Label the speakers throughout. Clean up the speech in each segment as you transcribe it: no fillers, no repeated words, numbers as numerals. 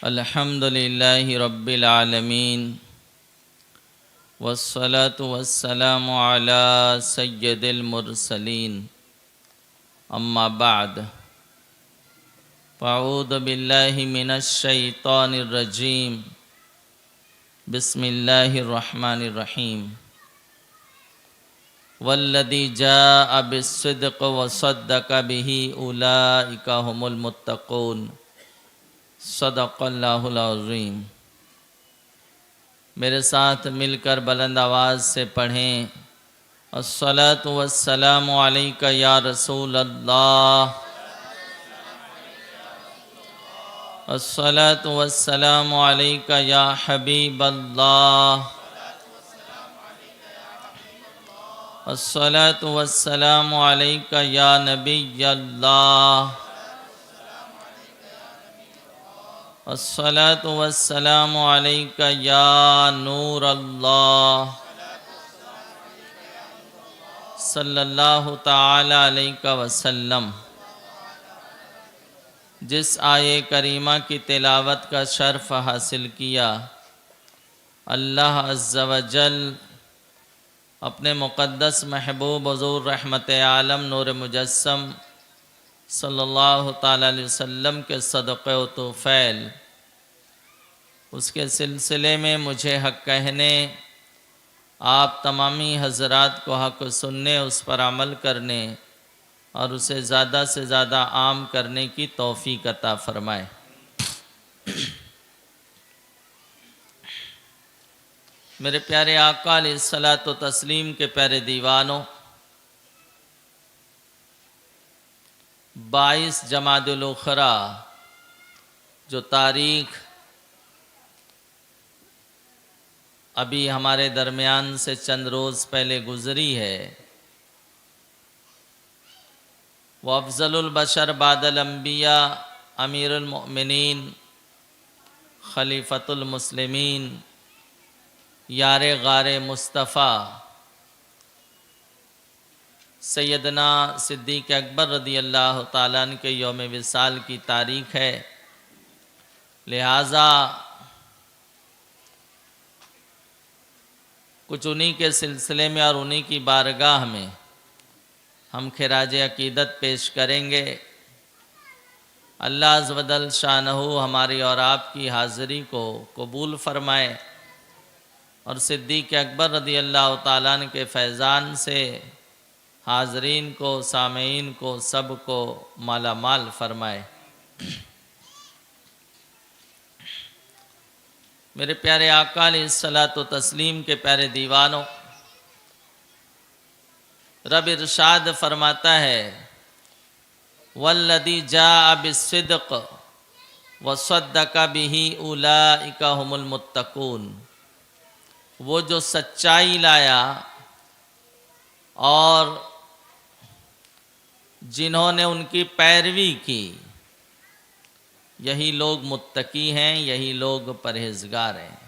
Speaker 1: अल्हम्दुलिल्लाहि रब्बिल आलमीन वस्सलातु वस्सलामु अला सय्यदिल मुरसलीन अम्मा बाद फ़अऊज़ु बिल्लाहि मिनश शैतानिर रजीम बिस्मिल्लाहिर रहमानिर रहीम वल्लज़ी जाअ बिस्सिद्क़ि व सद्दक़ बिही उलाइका हुमुल मुत्तक़ून सदक़ल्लाहुल अज़ीम। मेरे साथ मिलकर बुलंद आवाज़ से पढ़ें, अस्सलातु वस्सलामु अलैका या रसूल अल्लाह, अस्सलातु वस्सलामु अलैका या हबीब अल्लाह, अस्सलातु वस्सलामु अलैका या नबी अल्लाह, अस्सलातु वस्सलामु अलैका या नूर अल्लाह, सल्लल्लाहु ताला अलैका वसल्लम। जिस आये करीमा की तिलावत का शर्फ हासिल किया, अल्लाह अज़्ज़ा व जल अपने मुक़द्दस महबूब हुज़ूर रहमत आलम नूर मुजस्सम सल्लल्लाहु ताला अलैहि वसल्लम के सदक़े व तोफ़ैल, उसके सिलसिले में मुझे हक़ कहने, आप तमामी हज़रात को हक़ सुनने, उस पर अमल करने और उसे ज़्यादा से ज़्यादा आम करने की तौफ़ीक़ अता फ़रमाए। मेरे प्यारे आका अलैहिस्सलातु व तस्लीम के प्यारे दीवानों, 22 जमादुल उखरा जो तारीख़ अभी हमारे दरमियान से चंद रोज़ पहले गुज़री है, वह अफ़ज़लुल बशर बादल अंबिया अमीरुल मोमिनीन खलीफतुल मुस्लिमीन यारे गारे मुस्तफ़ा सैयदना सिद्दीक़ अकबर रदी अल्लाह ताला अन्हु के यौम विसाल की तारीख़ है। लिहाजा कुछ उन्हीं के सिलसिले में और उन्हीं की बारगाह में हम खिराज अक़ीदत पेश करेंगे। अल्लाह अज़्ज़ व जल शानहू हमारी और आपकी हाज़िरी को कबूल फ़रमाए और सिद्दीक़ अकबर रदी अल्लाह ताला अन्हु के फैज़ान से हाज़रीन को, सामीन को, सब को माला माल फ़रमाए। मेरे प्यारे आका अलैहिस्सलातु तस्लीम के प्यारे दीवानों, रब इरशाद फरमाता है, वल्लज़ी जाअ बिस्सिद्क़ व सद्दक़ बिही उलाइका हुमुल मुत्तक़ून। वो जो सच्चाई लाया और जिन्होंने उनकी पैरवी की, यही लोग मुत्तकी हैं, यही लोग परहेज़गार हैं।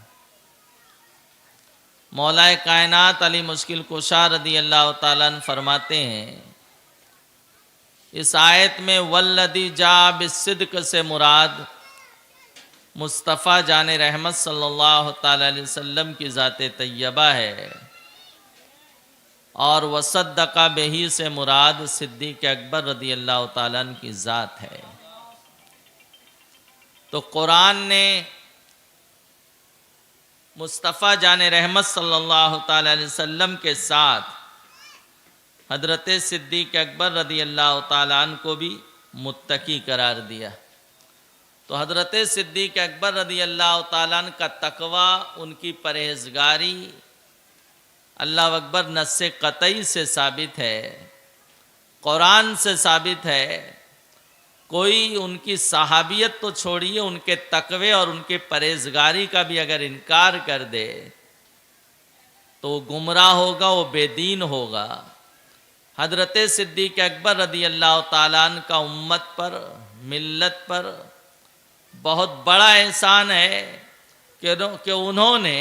Speaker 1: मौलाए कायनात अली मुश्किल कुशा रदी अल्लाह ताला अन्हु फरमाते हैं, इस आयत में वल्लज़ी जाअ बिस्सिद्क़ से मुराद मुस्तफ़ा जाने रहमत सल्लल्लाहु ताला अलैहि वसल्लम की ज़ाते तय्यबा है और वसद्दक़ बिही से मुराद सिद्दीक़ अकबर रदी अल्लाह ताला अन्हु की ज़ात है। तो कुरान ने मुस्तफ़ा जाने रहमत सल्लल्लाहु ताला अलैहि वसल्लम के साथ हज़रत सिद्दीक़ अकबर रदी अल्लाह ताला अन्हु को भी मुत्तकी करार दिया। तो हज़रत सिद्दीक़ अकबर रदी अल्लाह ताला अन्हु का तक़वा, उनकी परहेज़गारी अल्लाह अकबर नस्से क़तई से साबित है, कुरान से साबित है। कोई उनकी सहाबियत तो छोड़िए, उनके तक़वे और उनके परहेज़गारी का भी अगर इनकार कर दे तो वो गुमराह होगा, वो बेदीन होगा। हज़रत सिद्दीक़ अकबर रदी अल्लाह ताला अन्हु का उम्मत पर, मिल्लत पर बहुत बड़ा एहसान है कि उन्होंने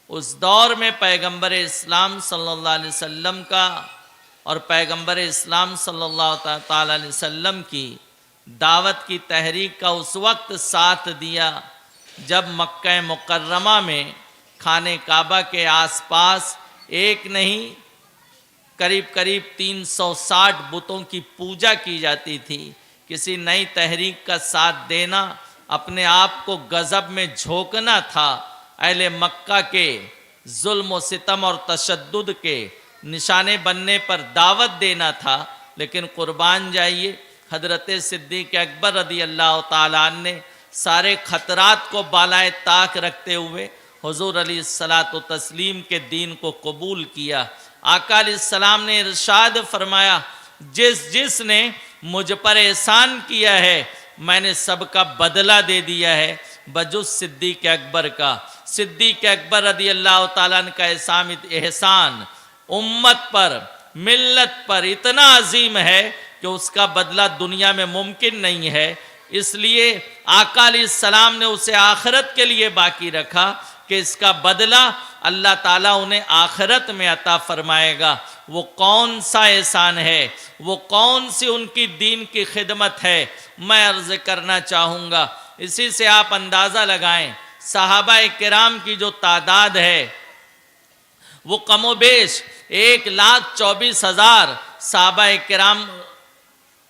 Speaker 1: उस दौर में पैगंबर इस्लाम सल्लल्लाहु अलैहि वसल्लम का और पैगंबर इस्लाम सल्लल्लाहु ताला अलैहि वसल्लम की दावत की तहरीक का उस वक्त साथ दिया जब मक्का मुकर्रमा में खाने काबा के आसपास एक नहीं करीब करीब 360 बुतों की पूजा की जाती थी। किसी नई तहरीक का साथ देना अपने आप को गजब में झोंकना था। अहले मक्का के जुल्म व सितम और तशद्दुद के निशाने बनने पर दावत देना था। लेकिन कुर्बान जाइए, हजरत सिद्दीक़ अकबर रदी अल्लाह ताला अन्हु ने सारे खतरात को बालाए ताक रखते हुए हुजूर अलैहिस्सलातु तस्लीम के दीन को कबूल किया। आका अलैहिस्सलाम ने इरशाद फरमाया, जिस ने मुझ पर एहसान किया है मैंने सबका बदला दे दिया है बजुस सिद्दीक़ अकबर का। सिद्दीक़ अकबर रदी अल्लाह ताला अन्हु का एहसान उम्मत पर, मिल्लत पर इतना अजीम है कि उसका बदला दुनिया में मुमकिन नहीं है। इसलिए आका अलैहिस्सलाम ने उसे आखिरत के लिए बाकी रखा कि इसका बदला अल्लाह ताला उन्हें आखिरत में अता फरमाएगा। वो कौन सा एहसान है, वो कौन सी उनकी दीन की खिदमत है, मैं अर्ज़ करना चाहूँगा। इसी से आप अंदाज़ा लगाएं सहाबा किराम की जो तादाद है वो कमोबेश 1,24,000 सहाबा किराम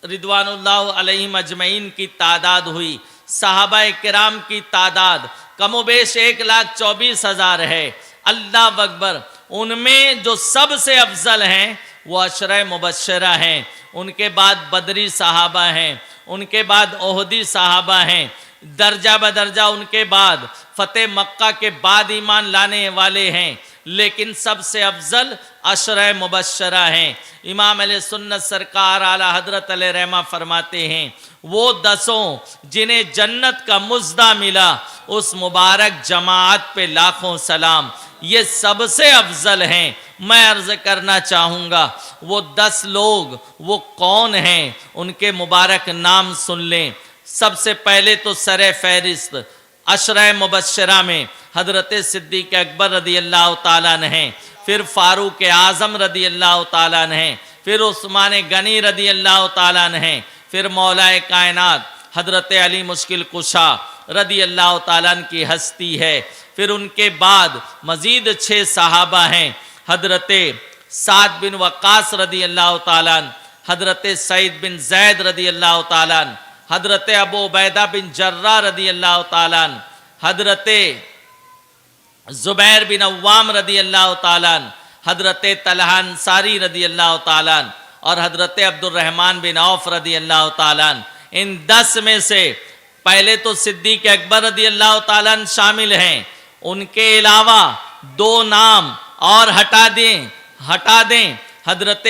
Speaker 1: रिदवानुल्लाह अलैहिम अजमईन की तादाद हुई। सहाबा किराम की तादाद कमोबेश 1,24,000 है। अल्लाह अकबर, उनमें जो सबसे अफजल हैं वो अशरा मुबश्शरा हैं, उनके बाद बदरी सहाबा हैं, उनके बाद ओहदी सहाबा हैं, दर्जा बदर्जा उनके बाद फतेह मक्का के बाद ईमान लाने वाले हैं। लेकिन सबसे अफजल अशरा मुबश्शरा हैं। इमाम अहले सुन्नत सरकार आला हजरत अलैहि रहमा फरमाते हैं, वो 10 जिन्हें जन्नत का मुज़्दा मिला उस मुबारक जमात पे लाखों सलाम, ये सबसे अफजल हैं। मैं अर्ज़ करना चाहूँगा वो 10 लोग वो कौन हैं, उनके मुबारक नाम सुन लें। सबसे पहले तो सरे फहरिस्त अशरा मुबश्शरा में हजरत सिद्दीक़ अकबर रदी अल्लाह ताला अन्हु हैं, फिर फारूक आज़म रदी अल्लाह ताला अन्हु हैं, फिर उस्मान गनी रदी अल्लाह ताला अन्हु हैं, फिर मौलाए कायनात हजरत अली मुश्किल कुशा रदी अल्लाह ताला अन्हु की हस्ती है। फिर उनके बाद मजीद 6 सहाबा हैं, हजरत साद बिन वक्कास रदी अल्लाह ताला अन्हु, हजरत सईद बिन जैद रदी अल्लाह ताला अन्हु, हजरत अबू उबैदा बिन जर्रा रदी अल्लाह ताला अन्हु, हजरत जुबैर बिन अव्वाम रदी अल्लाह ताला अन्हु, हजरत तलहा अंसारी रदी अल्लाह ताला अन्हु और हजरत अब्दुर्रहमान बिन औफ रदी अल्लाह ताला अन्हु। इन 10 में से पहले तो सिद्दीक़ अकबर रदी अल्लाह ताला अन्हु शामिल हैं। उनके अलावा 2 नाम और हटा दें हजरत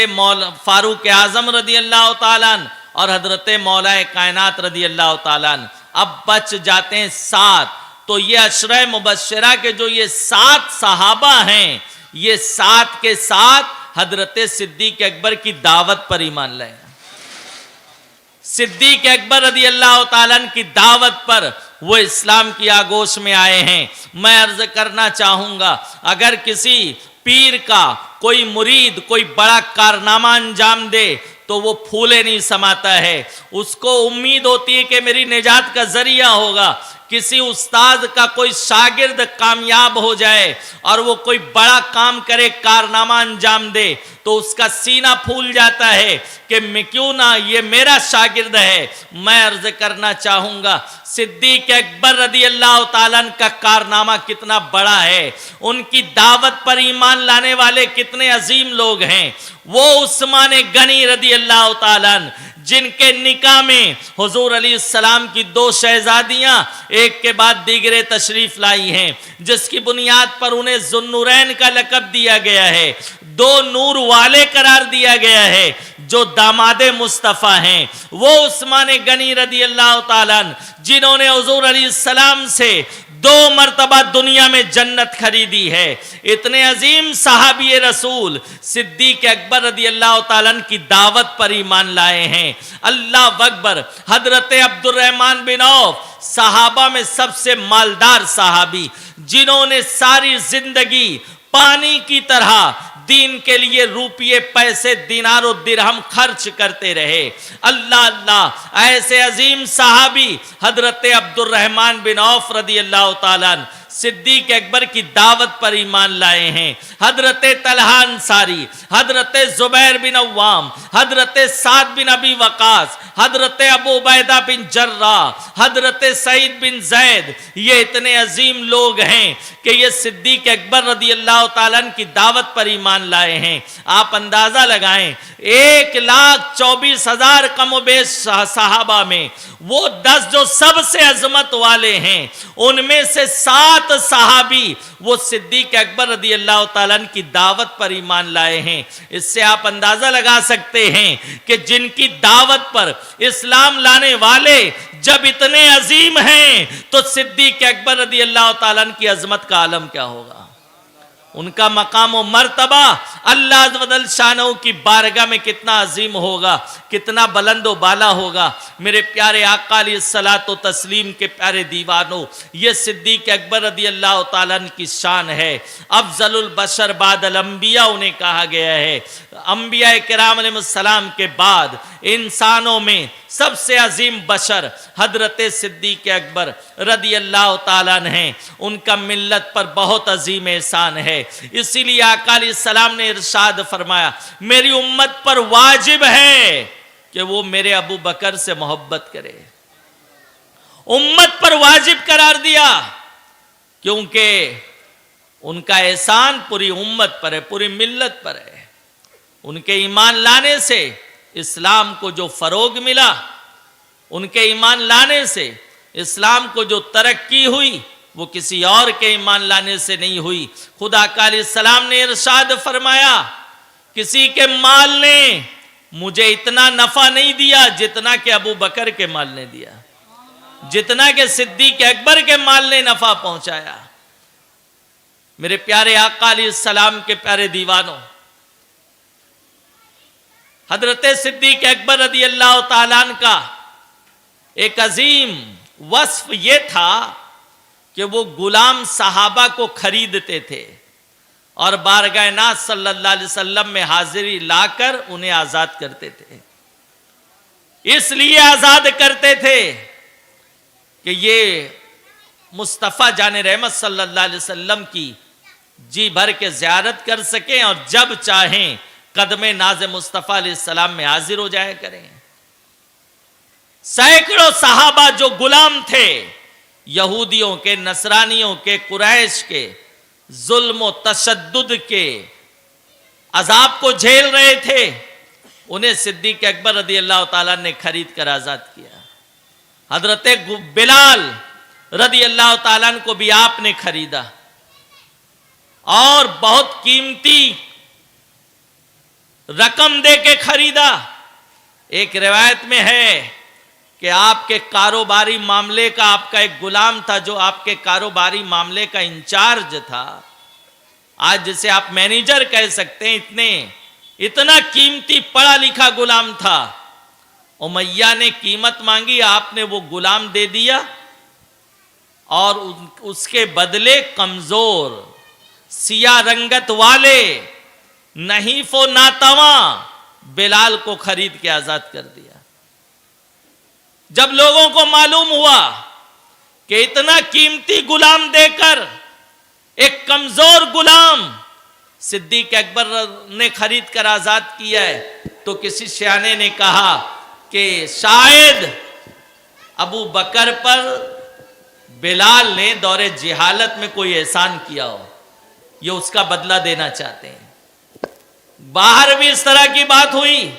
Speaker 1: फारूक आज़म रदी अल्लाह ताला अन्हु और हजरत मौलाए कायनात रदी अल्लाह ताला अन्हु। अब बच जाते हैं 7। तो ये अशरा मुबश्शरा के जो ये 7 सहाबा हैं, ये 7 के 7 हजरत सिद्दीक़ अकबर की दावत पर ईमान लाए। सिद्दीक़ अकबर रदी अल्लाह ताला अन्हु की दावत पर वो इस्लाम की आगोश में आए हैं। मैं अर्ज करना चाहूंगा, अगर किसी पीर का कोई मुरीद कोई बड़ा कारनामा अंजाम दे तो वो फूले नहीं समाता है, उसको उम्मीद होती है कि मेरी निजात का जरिया होगा। किसी उस्ताद का कोई शागिर्द कामयाब हो जाए और वो कोई बड़ा काम करे, कारनामा अंजाम दे, तो उसका सीना फूल जाता है कि मैं क्यों ना, ये मेरा शागिर्द है। मैं अर्ज करना चाहूंगा, सिद्दीक़ अकबर रदी अल्लाह ताला अन्हु का कारनामा कितना बड़ा है, उनकी दावत पर ईमान लाने वाले कितने अजीम लोग हैं। वो उस्मान गनी रदी अल्लाह ताला अन्हु जिनके निकाह में हुजूर अलैहिस्सलाम की 2 शहजादियां एक के बाद दीगरे तशरीफ लाई हैं, जिसकी बुनियाद पर उन्हें ज़ुन्नुरैन का लक़ब दिया गया है, 2 नूर वाले करार दिया गया है, जो दामादे मुस्तफ़ा हैं। वो उस्मान गनी रदी अल्लाह ताला अन्हु जिन्होंने हुजूर अलैहिस्सलाम से 2 मरतबा दुनिया में जन्नत खरीदी है। इतने अजीम सहाबी रसूल सिद्दीक़ अकबर रदी अल्लाह ताला अन्हु की दावत पर ईमान लाए हैं। अल्लाह अकबर। हजरत अब्दुर्रहमान बिन औफ सहाबा में सबसे मालदार सहाबी, जिन्होंने सारी जिंदगी पानी की तरह दीन के लिए रुपये पैसे दिनार और दिरहम खर्च करते रहे। अल्लाह अल्लाह, ऐसे अजीम सहाबी हजरत अब्दुर्रहमान बिन औफ रदी अल्लाह ताला अन्हु सिद्दीक अकबर की दावत पर ईमान लाए हैं। हजरत तलहा अंसारी, हजरत जुबैर बिन अव्वाम, हजरत साद बिन अबी वकास, हजरत अबू उबैदा बिन जर्रा, हजरत सईद बिन जैद, ये इतने अजीम लोग हैं कि ये सिद्दीक अकबर रदी अल्लाह ताला अन्हु की दावत पर ईमान लाए हैं। आप अंदाजा लगाएं, 1,24,000 कमोबेश सहाबा में वो 10 जो सबसे अजमत वाले हैं, उनमें से 7 सहाबी वो सिद्दीक अकबर रदी अल्लाह ताला अन्हु की दावत पर ईमान लाए हैं। इससे आप अंदाजा लगा सकते हैं कि जिनकी दावत पर इस्लाम लाने वाले जब इतने अजीम हैं, तो सिद्दीक अकबर रदी अल्लाह ताला अन्हु की अजमत का आलम क्या होगा। उनका मकाम व मर्तबा अल्लाह अज़्ज़ व जल शानहू की बारगाह में कितना अजीम होगा, कितना बुलंद व बाला होगा। मेरे प्यारे आका अलैहिस्सलातो तस्लीम के प्यारे दीवानों, ये सिद्दीक अकबर रदी अल्लाह ताला अन्हु की शान है। अफजलुल बशर बादल अंबिया उन्हें कहा गया है। अंबिया किराम अलैहिस्सलाम के बाद इंसानों में सबसे अजीम बशर हजरत सिद्दीक अकबर रदी अल्लाह ताला अन्हु हैं। उनका मिल्लत पर बहुत अजीम एहसान है। इसीलिए आका अलैहिस्सलाम ने इरशाद फरमाया, मेरी उम्मत पर वाजिब है कि वो मेरे अबू बकर से मोहब्बत करे। उम्मत पर वाजिब करार दिया, क्योंकि उनका एहसान पूरी उम्मत पर है, पूरी मिल्लत पर है। उनके ईमान लाने से इस्लाम को जो फरोग मिला, उनके ईमान लाने से इस्लाम को जो तरक्की हुई, वो किसी और के ईमान लाने से नहीं हुई। खुदा का अलैहिस्सलाम ने इरशाद फरमाया, किसी के माल ने मुझे इतना नफा नहीं दिया जितना कि अबू बकर के माल ने दिया, जितना कि सिद्दीक अकबर के माल ने नफा पहुंचाया। मेरे प्यारे आका अलैहिस्सलाम के प्यारे दीवानों, हजरत सिद्दीक अकबर रदी अल्लाह ताला अन्हु का एक अजीम वस्फ ये था कि वो गुलाम सहाबा को खरीदते थे और बारगाह नाज़ सल्लल्लाहु अलैहि वसल्लम में हाजिरी लाकर उन्हें आजाद करते थे। इसलिए आजाद करते थे कि ये मुस्तफ़ा जाने रहमत सल्लल्लाहु अलैहि वसल्लम की जी भर के ज़ियारत कर सकें और जब चाहें कदमे नाज़ मुस्तफ़ा अलैहिस्सलाम में हाजिर हो जाया करें। सैकड़ों सहाबा जो गुलाम थे, यहूदियों के, नसरानियों के, कुरैश के जुल्म व तशद्दुद के अजाब को झेल रहे थे, उन्हें सिद्दीक अकबर रदी अल्लाह ताला ने खरीद कर आजाद किया। हजरत बिलाल रदी अल्लाह ताला को भी आपने खरीदा और बहुत कीमती रकम दे के खरीदा। एक रिवायत में है कि आपके कारोबारी मामले का आपका एक गुलाम था जो आपके कारोबारी मामले का इंचार्ज था, आज जिसे आप मैनेजर कह सकते हैं, इतना कीमती पढ़ा लिखा गुलाम था। उमैया ने कीमत मांगी, आपने वो गुलाम दे दिया और उसके बदले कमजोर सिया रंगत वाले नहीफो नातवा बिलाल को खरीद के आजाद कर दिया। जब लोगों को मालूम हुआ कि इतना कीमती गुलाम देकर एक कमजोर गुलाम सिद्दीक अकबर ने खरीद कर आजाद किया है, तो किसी सियाने ने कहा कि शायद अबू बकर पर बिलाल ने दौरे जिहालत में कोई एहसान किया हो, ये उसका बदला देना चाहते हैं। बाहर भी इस तरह की बात हुई।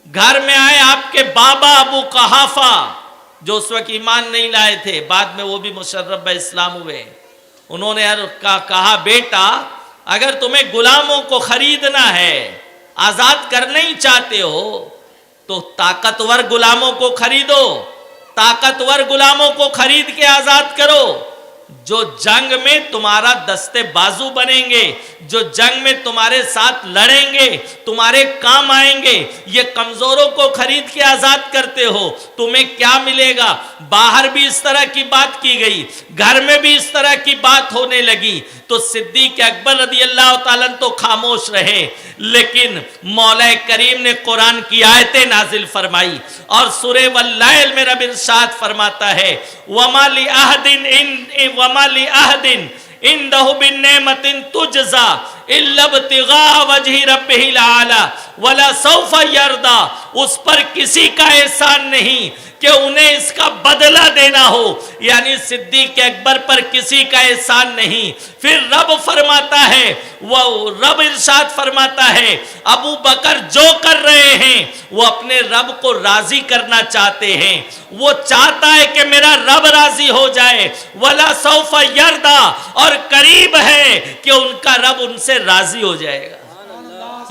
Speaker 1: घर में आए आपके बाबा अबू कहाफा, जो उस वक्त ईमान नहीं लाए थे, बाद में वो भी मुशर्रफ इस्लाम हुए। उन्होंने कहा, बेटा अगर तुम्हें गुलामों को खरीदना है, आजाद करना ही चाहते हो, तो ताकतवर गुलामों को खरीदो, ताकतवर गुलामों को खरीद के आजाद करो। जो जंग में तुम्हारा दस्ते बाजू बनेंगे, जो जंग में तुम्हारे साथ लड़ेंगे, तुम्हारे काम आएंगे, ये कमजोरों को खरीद के आजाद करते हो, तुम्हें क्या मिलेगा? बाहर भी इस तरह की बात की गई, घर में भी इस तरह की बात होने लगी, तो सिद्दीक अकबर रज़ी अल्लाह ताला तो खामोश रहे, लेकिन मौला करीम ने कुरान की आयतें नाजिल फरमाई और सूरे वल्लैल में रब इरशाद फरमाता है, वमा लि अहदिन इंदहु बिन नेमतिन तुजज़ा इल्ला इब्तिगा वजहि रब्बिहिल आला वला सौफा यरदा। उस पर किसी का एहसान नहीं कि उन्हें इसका बदला देना हो, यानी सिद्दीक अकबर पर किसी का एहसान नहीं। फिर रब फरमाता है, वो रब इरशाद फरमाता है, अबू बकर जो कर रहे हैं वो अपने रब को राजी करना चाहते हैं, वो चाहता है कि मेरा रब राजी हो जाए, वला सौफा यरदा, और करीब है कि उनका रब उनसे राजी हो जाएगा।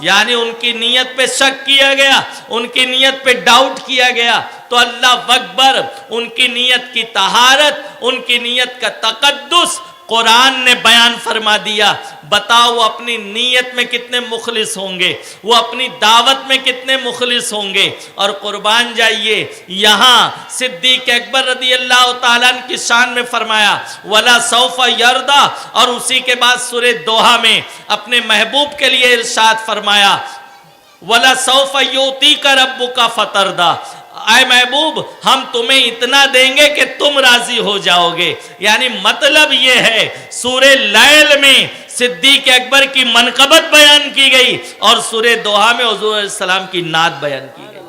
Speaker 1: यानी उनकी नीयत पे शक किया गया, उनकी नीयत पे डाउट किया गया, तो अल्लाह अकबर उनकी नीयत की तहारत, उनकी नीयत का तकद्दुस कुरान ने बयान फरमा दिया। बताओ वो अपनी नीयत में कितने मुखलिस होंगे, वो अपनी दावत में कितने मुखलिस होंगे। और कुर्बान जाइए, यहाँ सिद्दीक अकबर रज़ी अल्लाह ताला अन्हु की शान में फरमाया वला सौफा यरदा, और उसी के बाद सूरे दोहा में अपने महबूब के लिए इरशाद फरमाया वला सौफा युतीका रब्बुका फतरदा, आए महबूब हम तुम्हें इतना देंगे कि तुम राजी हो जाओगे। यानी मतलब ये है, सूरे लैल में सिद्दीक अकबर की मनकबत बयान की गई और सूरे दोहा में हुजूर अलैहिस्सलाम की नात बयान की गई।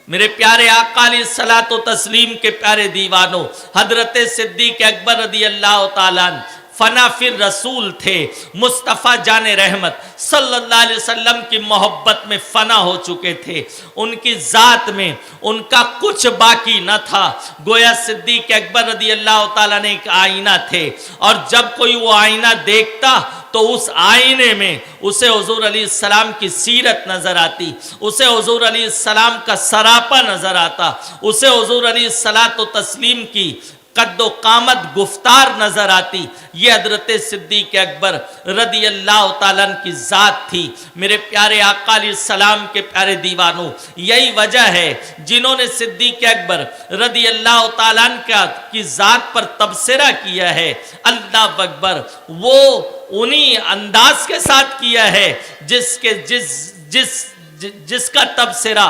Speaker 1: मेरे प्यारे आका अलैहिस्सलातो तस्लीम के प्यारे दीवानों, हजरत सिद्दीक अकबर रज़ी अल्लाह ताला अन्हु फना फिर रसूल थे, मुस्तफ़ा जाने रहमत सल्लल्लाहु अलैहि वसल्लम की मोहब्बत में फना हो चुके थे। उनकी ज़ात में उनका कुछ बाकी न था। गोया सिद्दीक अकबर रज़ी अल्लाह ताला ने एक आईना थे, और जब कोई वो आईना देखता तो उस आईने में उसे हुजूर अलैहिस्सलाम की सीरत नजर आती, उसे हुजूर अलैहिस्सलाम का सरापा नजर आता, उसे हुजूर अलैहिस्सलातो तस्लीम की कद्दो कामत गुफ्तार नजर आती। ये हजरत सिद्दीक अकबर रज़ी अल्लाह ताला अन्हु की जात थी। मेरे प्यारे आका अलैहिस्सलाम के प्यारे दीवानों, यही वजह है जिन्होंने सिद्दीक अकबर रज़ी अल्लाह ताला अन्हु की जात पर तबसरा किया है, अल्लाह अकबर, वो उन्हीं अंदाज के साथ किया है जिसका तबसरा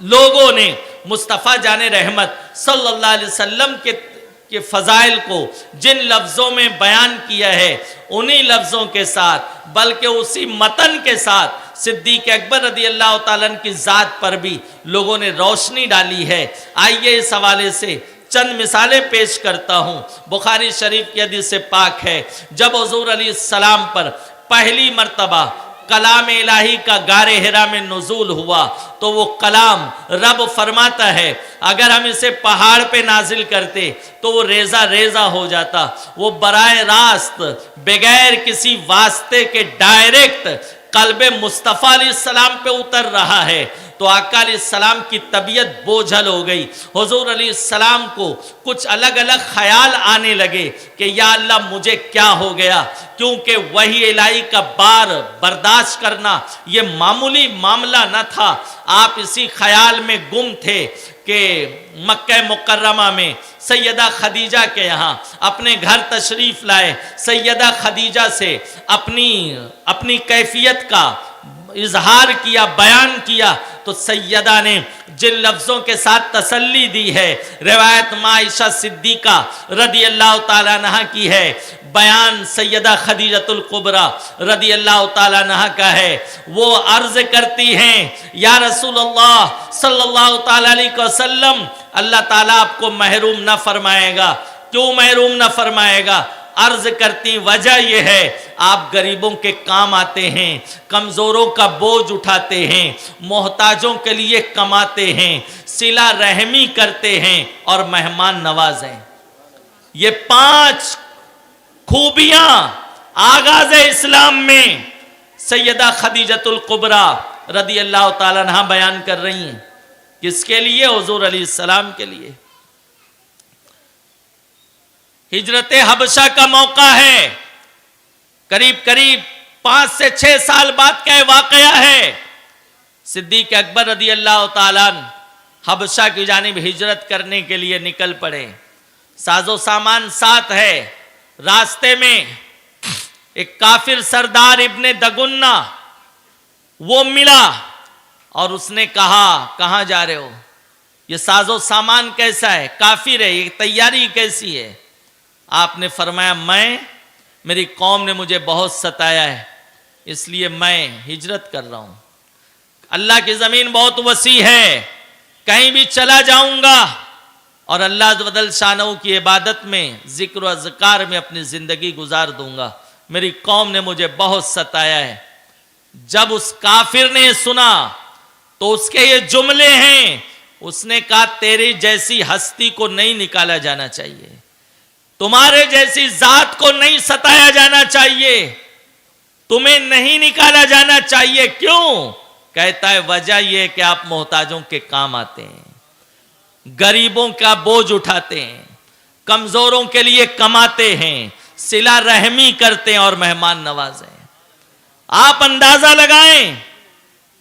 Speaker 1: लोगों ने मुस्तफ़ा जाने रहमत सल्लल्लाहु अलैहि वसल्लम के फजाइल को जिन लफ्ज़ों में बयान किया है, उन्हीं लफ्ज़ों के साथ, बल्कि उसी मतन के साथ सिद्दीक अकबर रज़ी अल्लाह ताला अन्हु की ज़ात पर भी लोगों ने रोशनी डाली है। आइए इस हवाले से चंद मिसालें पेश करता हूँ। बुखारी शरीफ की हदीस से पाक है, जब हुजूर अलैहिस्सलाम पर पहली मर्तबा कलाम इलाही का गारे हिरा में नुज़ूल हुआ, तो वो कलाम रब फरमाता है, अगर हम इसे पहाड़ पे नाजिल करते तो वो रेजा रेजा हो जाता। वो बराए रास्त बगैर किसी वास्ते के डायरेक्ट कल्बे मुस्तफ़ा अलैहिस्सलाम पे उतर रहा है। तो आका अलैहिस्सलाम की तबीयत बोझल हो गई। हुजूर अलैहिस्सलाम को कुछ अलग अलग ख्याल आने लगे कि या अल्लाह मुझे क्या हो गया, क्योंकि वही इलाही का बार बर्दाश्त करना ये मामूली मामला न था। आप इसी ख्याल में गुम थे कि मक्का मुकर्रमा में सैयदा खदीजा के यहाँ अपने घर तशरीफ़ लाए, सैयदा खदीजा से अपनी कैफियत का इजहार किया, बयान किया, तो सैयदा ने जिन लफ्ज़ों के साथ तसल्ली दी है, रिवायत आयशा सिद्दीका रज़ी अल्लाह ताला अन्हा की है, बयान सैयदा खदीजतुल कुबरा रज़ी अल्लाह ताला अन्हा का है। वो अर्ज़ करती हैं, या रसूलल्लाह सल्लल्लाहु ताला अलैहि वसल्लम, अल्लाह ताला आपको महरूम न फरमाएगा। क्यों महरूम न फरमाएगा? अर्ज करती वजह यह है, आप गरीबों के काम आते हैं, कमज़ोरों का बोझ उठाते हैं, मोहताजों के लिए कमाते हैं, सिला रहमी करते हैं और मेहमान नवाज हैं। ये 5 खूबियां आगाज इस्लाम में सैयदा खदीजतुल कुबरा रज़ी अल्लाह ताला अन्हा बयान कर रही हैं। किसके लिए? हुजूर अलैहिस्सलाम के लिए। हिजरत हबशा का मौका है, करीब करीब 5 से 6 साल बाद का वाकया है। सिद्दीक अकबर रदी अल्लाह ताला हबशा की जानिब हिजरत करने के लिए निकल पड़े। साजो सामान साथ है। रास्ते में एक काफिर सरदार इब्ने दगुन्ना वो मिला और उसने कहा, कहां जा रहे हो? ये साजो सामान कैसा है? काफिर है, ये तैयारी कैसी है? आपने फरमाया, मेरी कौम ने मुझे बहुत सताया है, इसलिए मैं हिजरत कर रहा हूं। अल्लाह की जमीन बहुत वसी है, कहीं भी चला जाऊंगा और अल्लाह जल शानहू की इबादत में, जिक्र व अज़कार में अपनी जिंदगी गुजार दूंगा। मेरी कौम ने मुझे बहुत सताया है। जब उस काफिर ने सुना तो उसके ये जुमले हैं। उसने कहा, तेरी जैसी हस्ती को नहीं निकाला जाना चाहिए, तुम्हारे जैसी जात को नहीं सताया जाना चाहिए, तुम्हें नहीं निकाला जाना चाहिए। क्यों? कहता है, वजह यह कि आप मोहताजों के काम आते हैं, गरीबों का बोझ उठाते हैं, कमजोरों के लिए कमाते हैं, सिला रहमी करते हैं और मेहमान नवाज हैं। आप अंदाजा लगाएं,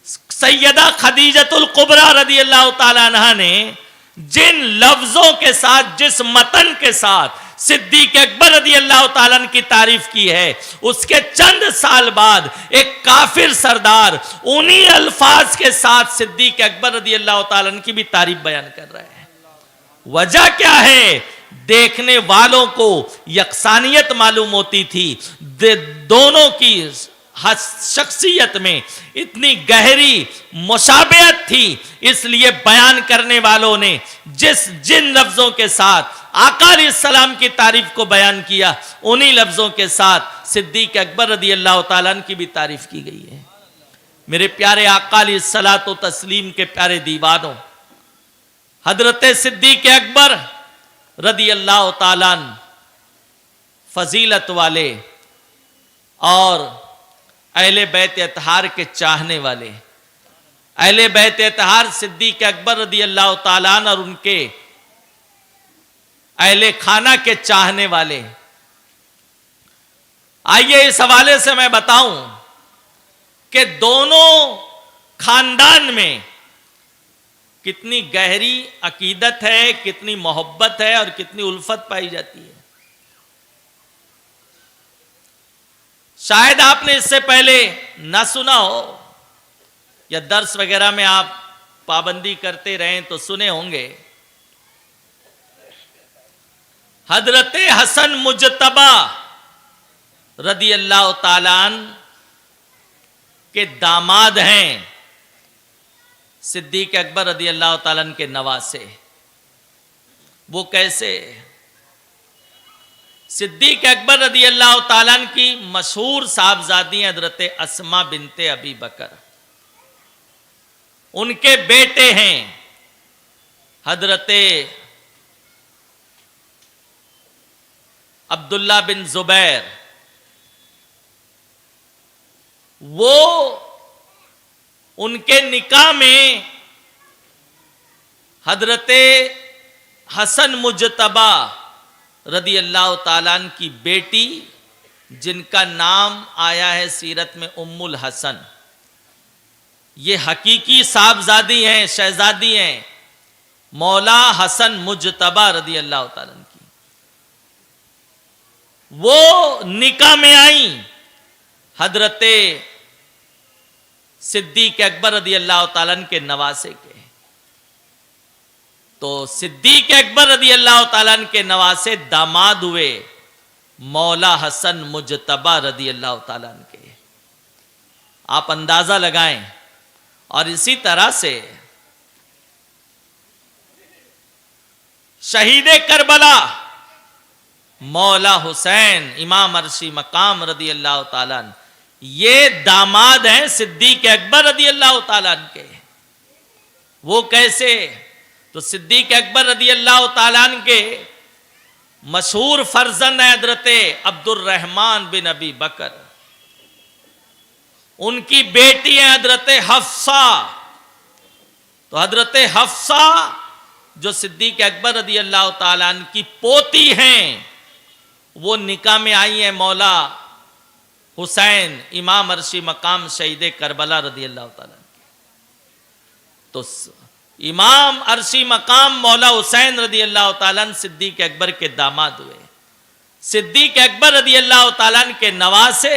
Speaker 1: सैयदा खदीजतुल कुबरा रदी अल्लाह ताला अन्हा ने जिन लफ्जों के साथ, जिस मतन के साथ सिद्दीक अकबर रदी अल्लाह ताला की तारीफ की है, उसके चंद साल बाद एक काफिर सरदार उन्हीं अल्फाज के साथ सिद्दीक अकबर रदी अल्लाह ताला की भी तारीफ बयान कर रहे हैं। वजह क्या है? देखने वालों को यकसानियत मालूम होती थी, दोनों की शख्सियत में इतनी गहरी मुशाबहत थी, इसलिए बयान करने वालों ने जिन लफ्जों के साथ आका अलैहिस्सलाम की तारीफ को बयान किया, उन्हीं लफ्जों के साथ सिद्दीक अकबर रदी अल्लाह ताला की भी तारीफ की गई है। मेरे प्यारे आका अलैहिस्सलातो तस्लीम के प्यारे दीवानों, हजरत सिद्दीक अकबर रदी अल्लाह ताला फजीलत वाले और अहले बैत अतहार के चाहने वाले, अहले बैत अतहार सिद्दीक अकबर रदी अल्लाह ताला और उनके अहले खाना के चाहने वाले। आइए इस हवाले से मैं बताऊं कि दोनों खानदान में कितनी गहरी अकीदत है, कितनी मोहब्बत है और कितनी उल्फत पाई जाती है। शायद आपने इससे पहले ना सुना हो या दर्स वगैरह में आप पाबंदी करते रहें तो सुने होंगे। हजरत हसन मुजतबा रदी अल्लाह ताला के दामाद हैं सिद्दीक अकबर रदी अल्लाह ताला के नवासे। वो कैसे? सिद्दीक अकबर रदी अल्लाह ताला की मशहूर साहबजादी हजरत अस्मा बिनते अबी बकर, उनके बेटे हैं हजरत अब्दुल्ला बिन जुबैर। वो उनके निकाह में हजरत हसन मुजतबा रदी अल्लाह ताला की बेटी, जिनका नाम आया है सीरत में उम्मुल हसन, ये हकीकी साहबजादी हैं, शहजादी हैं, मौला हसन मुजतबा रदी अल्लाह ताला की। वो निकाह में आई हजरत सिद्दीक अकबर रदी अल्लाह ताला के नवासे के। तो सिद्दीक अकबर रदी अल्लाह ताला के नवासे दामाद हुए मौला हसन मुजतबा रदी अल्लाह ताला के। आप अंदाजा लगाएं। और इसी तरह से शहीद करबला मौला हुसैन इमाम अरशी मकाम रदी अल्लाह ताला, ये दामाद हैं सिद्दीक अकबर रदी अल्लाह ताला के। वो कैसे? तो सिद्दीक अकबर रदी अल्लाह ताला के मशहूर फर्जंद हजरत अब्दुर्रहमान बिन अबी बकर, उनकी बेटी है हजरत हफ्सा। तो हजरत हफ्सा जो सिद्दीक अकबर रदी अल्लाह ताला की पोती हैं, वो निकाह में आई हैं मौला हुसैन इमाम अर्शी मकाम शहीद करबला रदी अल्लाह ताला। तो इमाम अर्शी मकाम मौला हुसैन रदी अल्लाह ताला सिद्दीक अकबर के दामाद हुए। सिद्दीक अकबर रदी अल्लाह ताला के नवासे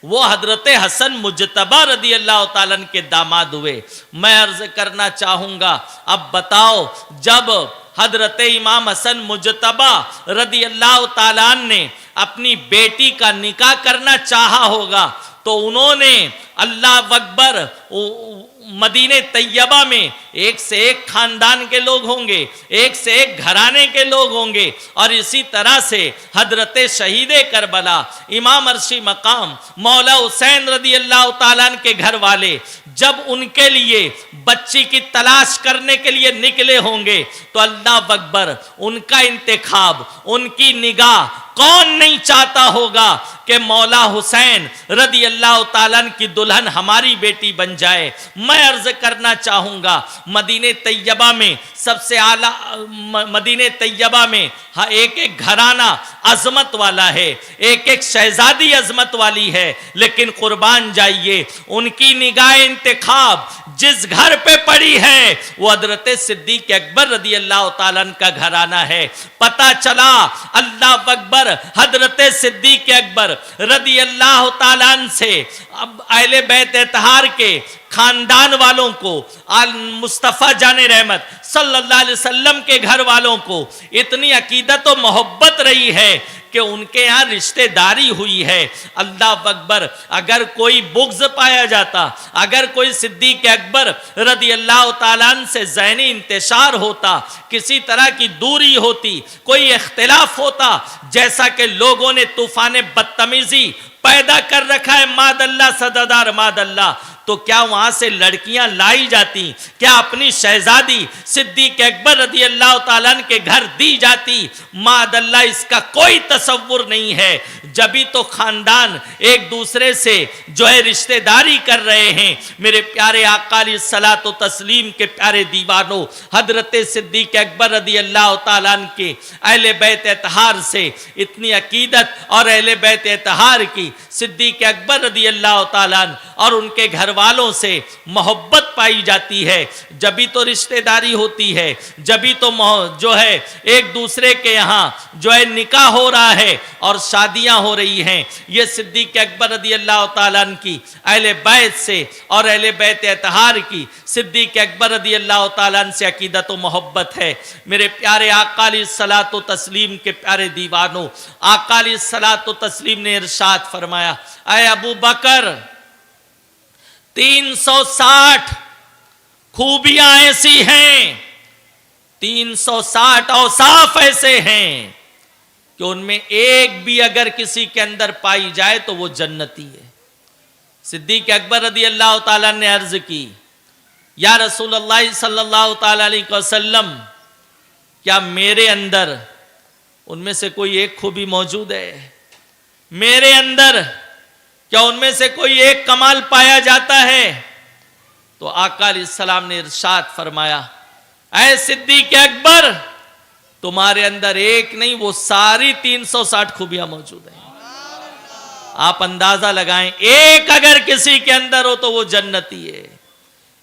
Speaker 1: वो हजरत हसन मुजतबा रदी अल्लाह ताला के दामाद हुए। मैं अर्ज करना चाहूंगा, अब बताओ जब हजरत इमाम हसन मुजतबा रदी अल्लाह ताला ने अपनी बेटी का निकाह करना चाहा होगा तो उन्होंने अल्लाह अकबर मदीने तैयबा में एक से एक खानदान के लोग होंगे, एक से एक घराने के लोग होंगे, और इसी तरह से हजरत शहीद करबला इमाम अर्शी मकाम मौला हुसैन रदी अल्लाह ताला के घर वाले जब उनके लिए बच्ची की तलाश करने के लिए निकले होंगे तो अल्लाह अकबर उनका इंतखाब, उनकी निगाह कौन नहीं चाहता होगा कि मौला हुसैन रदी अल्लाह ताला की दुल्हन हमारी बेटी बन जाए। मैं अर्ज करना चाहूंगा मदीने तैयबा में सबसे आला, मदीने तैयबा में एक एक घराना अजमत वाला है, एक एक शहजादी अजमत वाली है, लेकिन कुर्बान जाइए उनकी निगाह इंतखाब जिस घर पे पड़ी है वो हजरत सिद्दीक अकबर रदी अल्लाह ताला का घराना है। पता चला अल्लाह अकबर हजरत सिद्दीक अकबर रदी अल्लाह ताला से अब अहले बैत इत्तहार के खानदान वालों को, आल मुस्तफ़ा जाने रहमत सल्लल्लाहु अलैहि वसल्लम के घर वालों को इतनी अकीदत और मोहब्बत रही है कि उनके यहाँ रिश्तेदारी हुई है। अल्लाह अकबर, अगर कोई बुग़्ज़ पाया जाता, अगर कोई सिद्दीक अकबर रदी अल्लाह ताला से ज़हनी इंतशार होता, किसी तरह की दूरी होती, कोई इख्तिलाफ होता, जैसा कि लोगों ने तूफान बदतमीजी पैदा कर रखा है मादल्ला सदादार मादल्ला, तो क्या वहां से लड़कियां लाई जाती? क्या अपनी शहजादी सिद्दीक अकबर रदी अल्लाह ताला के घर दी जाती? मादल्ला इसका कोई तसव्वुर नहीं है। जभी तो खानदान एक दूसरे से जो है रिश्तेदारी कर रहे हैं। मेरे प्यारे आका अलैहिस्सलातो तस्लीम के प्यारे दीवानों, हजरत सिद्दीक अकबर रदी अल्लाह ताला के अहले बैत इत्तहार से इतनी अकीदत और अहले बैत इत्तहार की सिद्दीक अकबर रदी अल्लाह ताला और उनके घर वालों से मोहब्बत पाई जाती है। जभी तो रिश्तेदारी होती है, जभी तो जो है एक दूसरे के यहाँ जो है निकाह हो रहा है और शादियां हो रही हैं। ये सिद्दीक अकबर रदी अल्लाह ताला की अहले बैत से और अहले बैत इत्तहार की सिद्दीक अकबर रदी अल्लाह ताला से अकीदत व मोहब्बत है। मेरे प्यारे आका अलैहिस्सलातो तस्लीम के प्यारे दीवानों, आका अलैहिस्सलातो तस्लीम ने इरशाद फरमाया, ऐ अबू बकर 360 खूबियां ऐसी हैं, 360 औसाफ ऐसे हैं कि उनमें एक भी अगर किसी के अंदर पाई जाए तो वो जन्नती है। सिद्दीक अकबर रदी अल्लाह ताला ने अर्ज की, या रसूलल्लाह सल्लल्लाहु ताला अलैहि वसल्लम, क्या मेरे अंदर उनमें से कोई एक खूबी मौजूद है? मेरे अंदर क्या उनमें से कोई एक कमाल पाया जाता है? तो आका अलैहिस्सलाम ने इरशाद फरमाया, ऐ सिद्दीक अकबर, तुम्हारे अंदर एक नहीं वो सारी 360 खूबियां मौजूद हैं। आप अंदाजा लगाएं, एक अगर किसी के अंदर हो तो वो जन्नती है,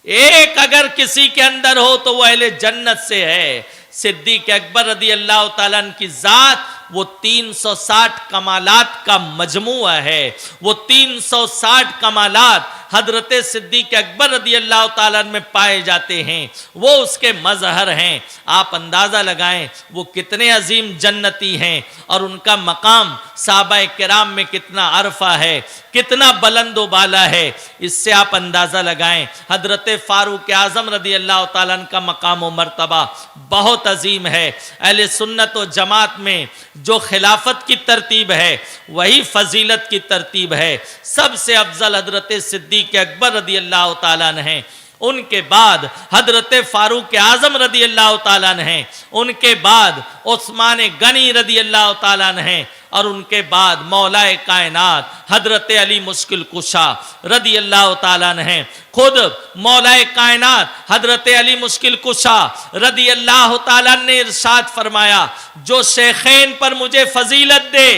Speaker 1: एक अगर किसी के अंदर हो तो वो अहले जन्नत से है। सिद्दीक अकबर रदी अल्लाह ताला की जात वो 360 कमालात का मजमुआ है। वो 360 कमालात हजरत सिद्दीक अकबर रदी अल्लाह ताला में पाए जाते हैं, वो उसके मजहर हैं। आप अंदाज़ा लगाएं वो कितने अजीम जन्नती हैं और उनका मकाम साहबा किराम में कितना अरफा है, कितना बुलंद बाला है। इससे आप अंदाज़ा लगाएं हजरत फारूक आज़म रदी अल्लाह ताला का मकाम व मर्तबा बहुत अजीम है। अहले सुन्नत व जमात में जो खिलाफत की तरतीब है वही फजीलत की तरतीब है। सबसे अफजल हजरत सिद्दीक अकबर रदी अल्लाह ताला हैं, उनके बाद हजरत फारूक आज़म रदी अल्लाह ताला हैं, उनके बाद उस्मान गनी रदी अल्लाह ताला हैं, और उनके बाद मौलाए कायनात हजरत अली मुश्किल कुशा रदी अल्लाह ताला अन्हु हैं। खुद मौलाए कायनात हजरत अली मुश्किल कुशा रदी अल्लाह ताला अन्हु ने इरशाद फरमाया, जो शेखैन पर मुझे फजीलत दे,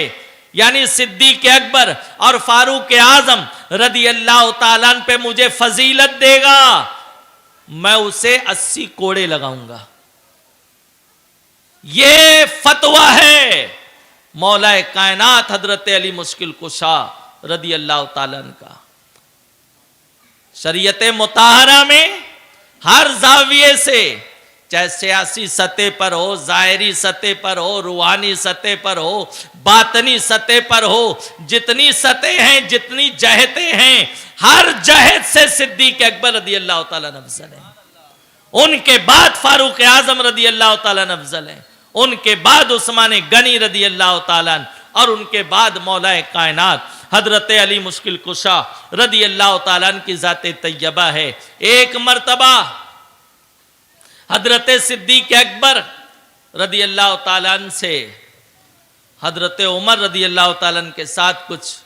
Speaker 1: यानी सिद्दीक अकबर और फारूक आजम रदी अल्लाह ताला अन्हु पे मुझे फजीलत देगा, मैं उसे 80 कोड़े लगाऊंगा। ये फतवा है मौलाए कायनात हजरत अली मुश्किल कुशा रदी अल्लाह ताला अन्हु का। शरीयत मुताहरा में हर जाविये से, चाहे सियासी सतह पर हो, जाहिरी सतह पर हो, रूहानी सतह पर हो, बातनी सतह पर हो, जितनी सतह हैं, जितनी जहतें हैं, हर जहत से सिद्दीक अकबर रदी अल्लाह ताला अन्हु अफजल है। उनके बाद फारूक आजम रदी अल्लाह ताला अन्हु अफजल है। उनके बाद उस्मान गनी रदी अल्लाह ताला अन्हु, और उनके बाद मौलाए कायनात हजरत अली मुश्किल कुशा रदी अल्लाह ताला अन्हु की जाते तैयबा है। एक मर्तबा हजरत सिद्दीक अकबर रदी अल्लाह ताला अन्हु से हजरत उमर रदी अल्लाह ताला अन्हु के साथ कुछ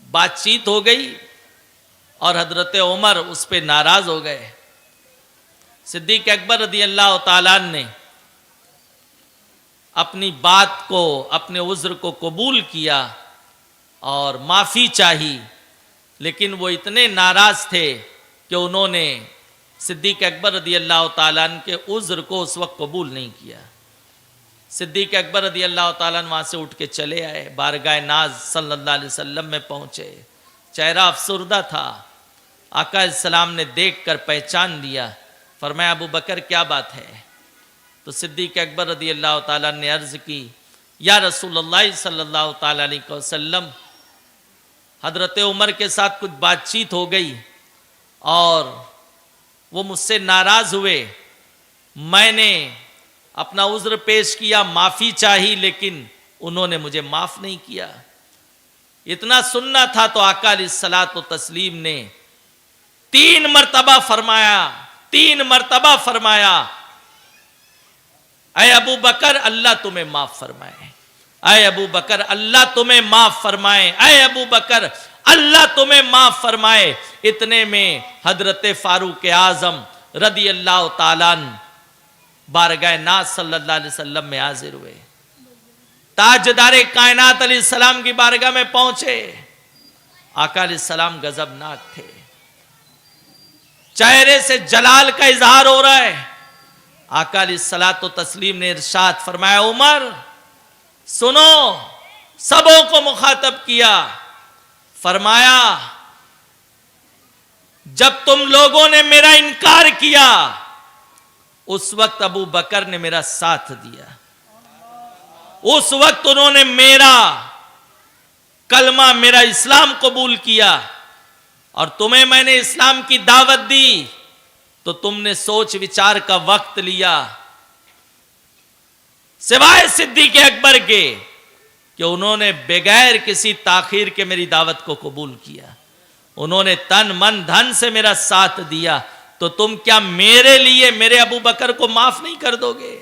Speaker 1: बातचीत हो गई और हजरत उमर उस पर नाराज हो गए। सिद्दीक अकबर रदी अल्लाह ताला अन्हु ने अपनी बात को, अपने उज्र को कबूल किया और माफ़ी चाही, लेकिन वो इतने नाराज़ थे कि उन्होंने सिद्दीक अकबर रदी अल्लाह ताला अन्हु के उज्र को उस वक्त कबूल नहीं किया। सिद्दीक अकबर रदी अल्लाह ताला अन्हु वहाँ से उठ के चले आए, बारगाह नाज सल्लल्लाहु अलैहि वसल्लम में पहुँचे। चेहरा अफसुर्दा था। आका इस्लाम ने देख कर पहचान लिया। फरमाया, अबू बकर क्या बात है? तो सिद्दीक अकबर रदी अल्लाह ताला ने अर्ज़ की, या रसूलुल्लाह सल्लल्लाहु ताला अलैहि वसल्लम, हजरत उमर के साथ कुछ बातचीत हो गई और वो मुझसे नाराज़ हुए। मैंने अपना उज़्र पेश किया, माफ़ी चाही, लेकिन उन्होंने मुझे माफ़ नहीं किया। इतना सुनना था तो आका अलैहिस्सलातु व तस्लीम ने 3 मरतबा फरमाया, ऐ अबू बकर अल्लाह तुम्हें माफ फरमाए, ऐ अबू बकर अल्लाह तुम्हें माफ फरमाए, ऐ अबू बकर अल्लाह तुम्हें माफ फरमाए। इतने में हजरत फारूक आजम रदी अल्लाह ताला अन्हु बारगाह नाज सल्लल्लाहु अलैहि वसल्लम में हाजिर हुए। ताजदारे कायनात अलैहिस्सलाम की बारगाह में पहुंचे। आका अलैहिस्सलाम गजबनाक थे, चेहरे से जलाल का इजहार हो रहा है। आका अलैहिस्सलातु व तस्लीम ने इरशाद फरमाया, उमर सुनो, सबों को मुखातब किया। फरमाया, जब तुम लोगों ने मेरा इनकार किया उस वक्त अबू बकर ने मेरा साथ दिया, उस वक्त उन्होंने मेरा कलमा, मेरा इस्लाम कबूल किया, और तुम्हें मैंने इस्लाम की दावत दी तो तुमने सोच विचार का वक्त लिया, सिवाय सिद्दीक अकबर के कि उन्होंने बगैर किसी ताखीर के मेरी दावत को कबूल किया, उन्होंने तन मन धन से मेरा साथ दिया, तो तुम क्या मेरे लिए मेरे अबू बकर को माफ नहीं कर दोगे?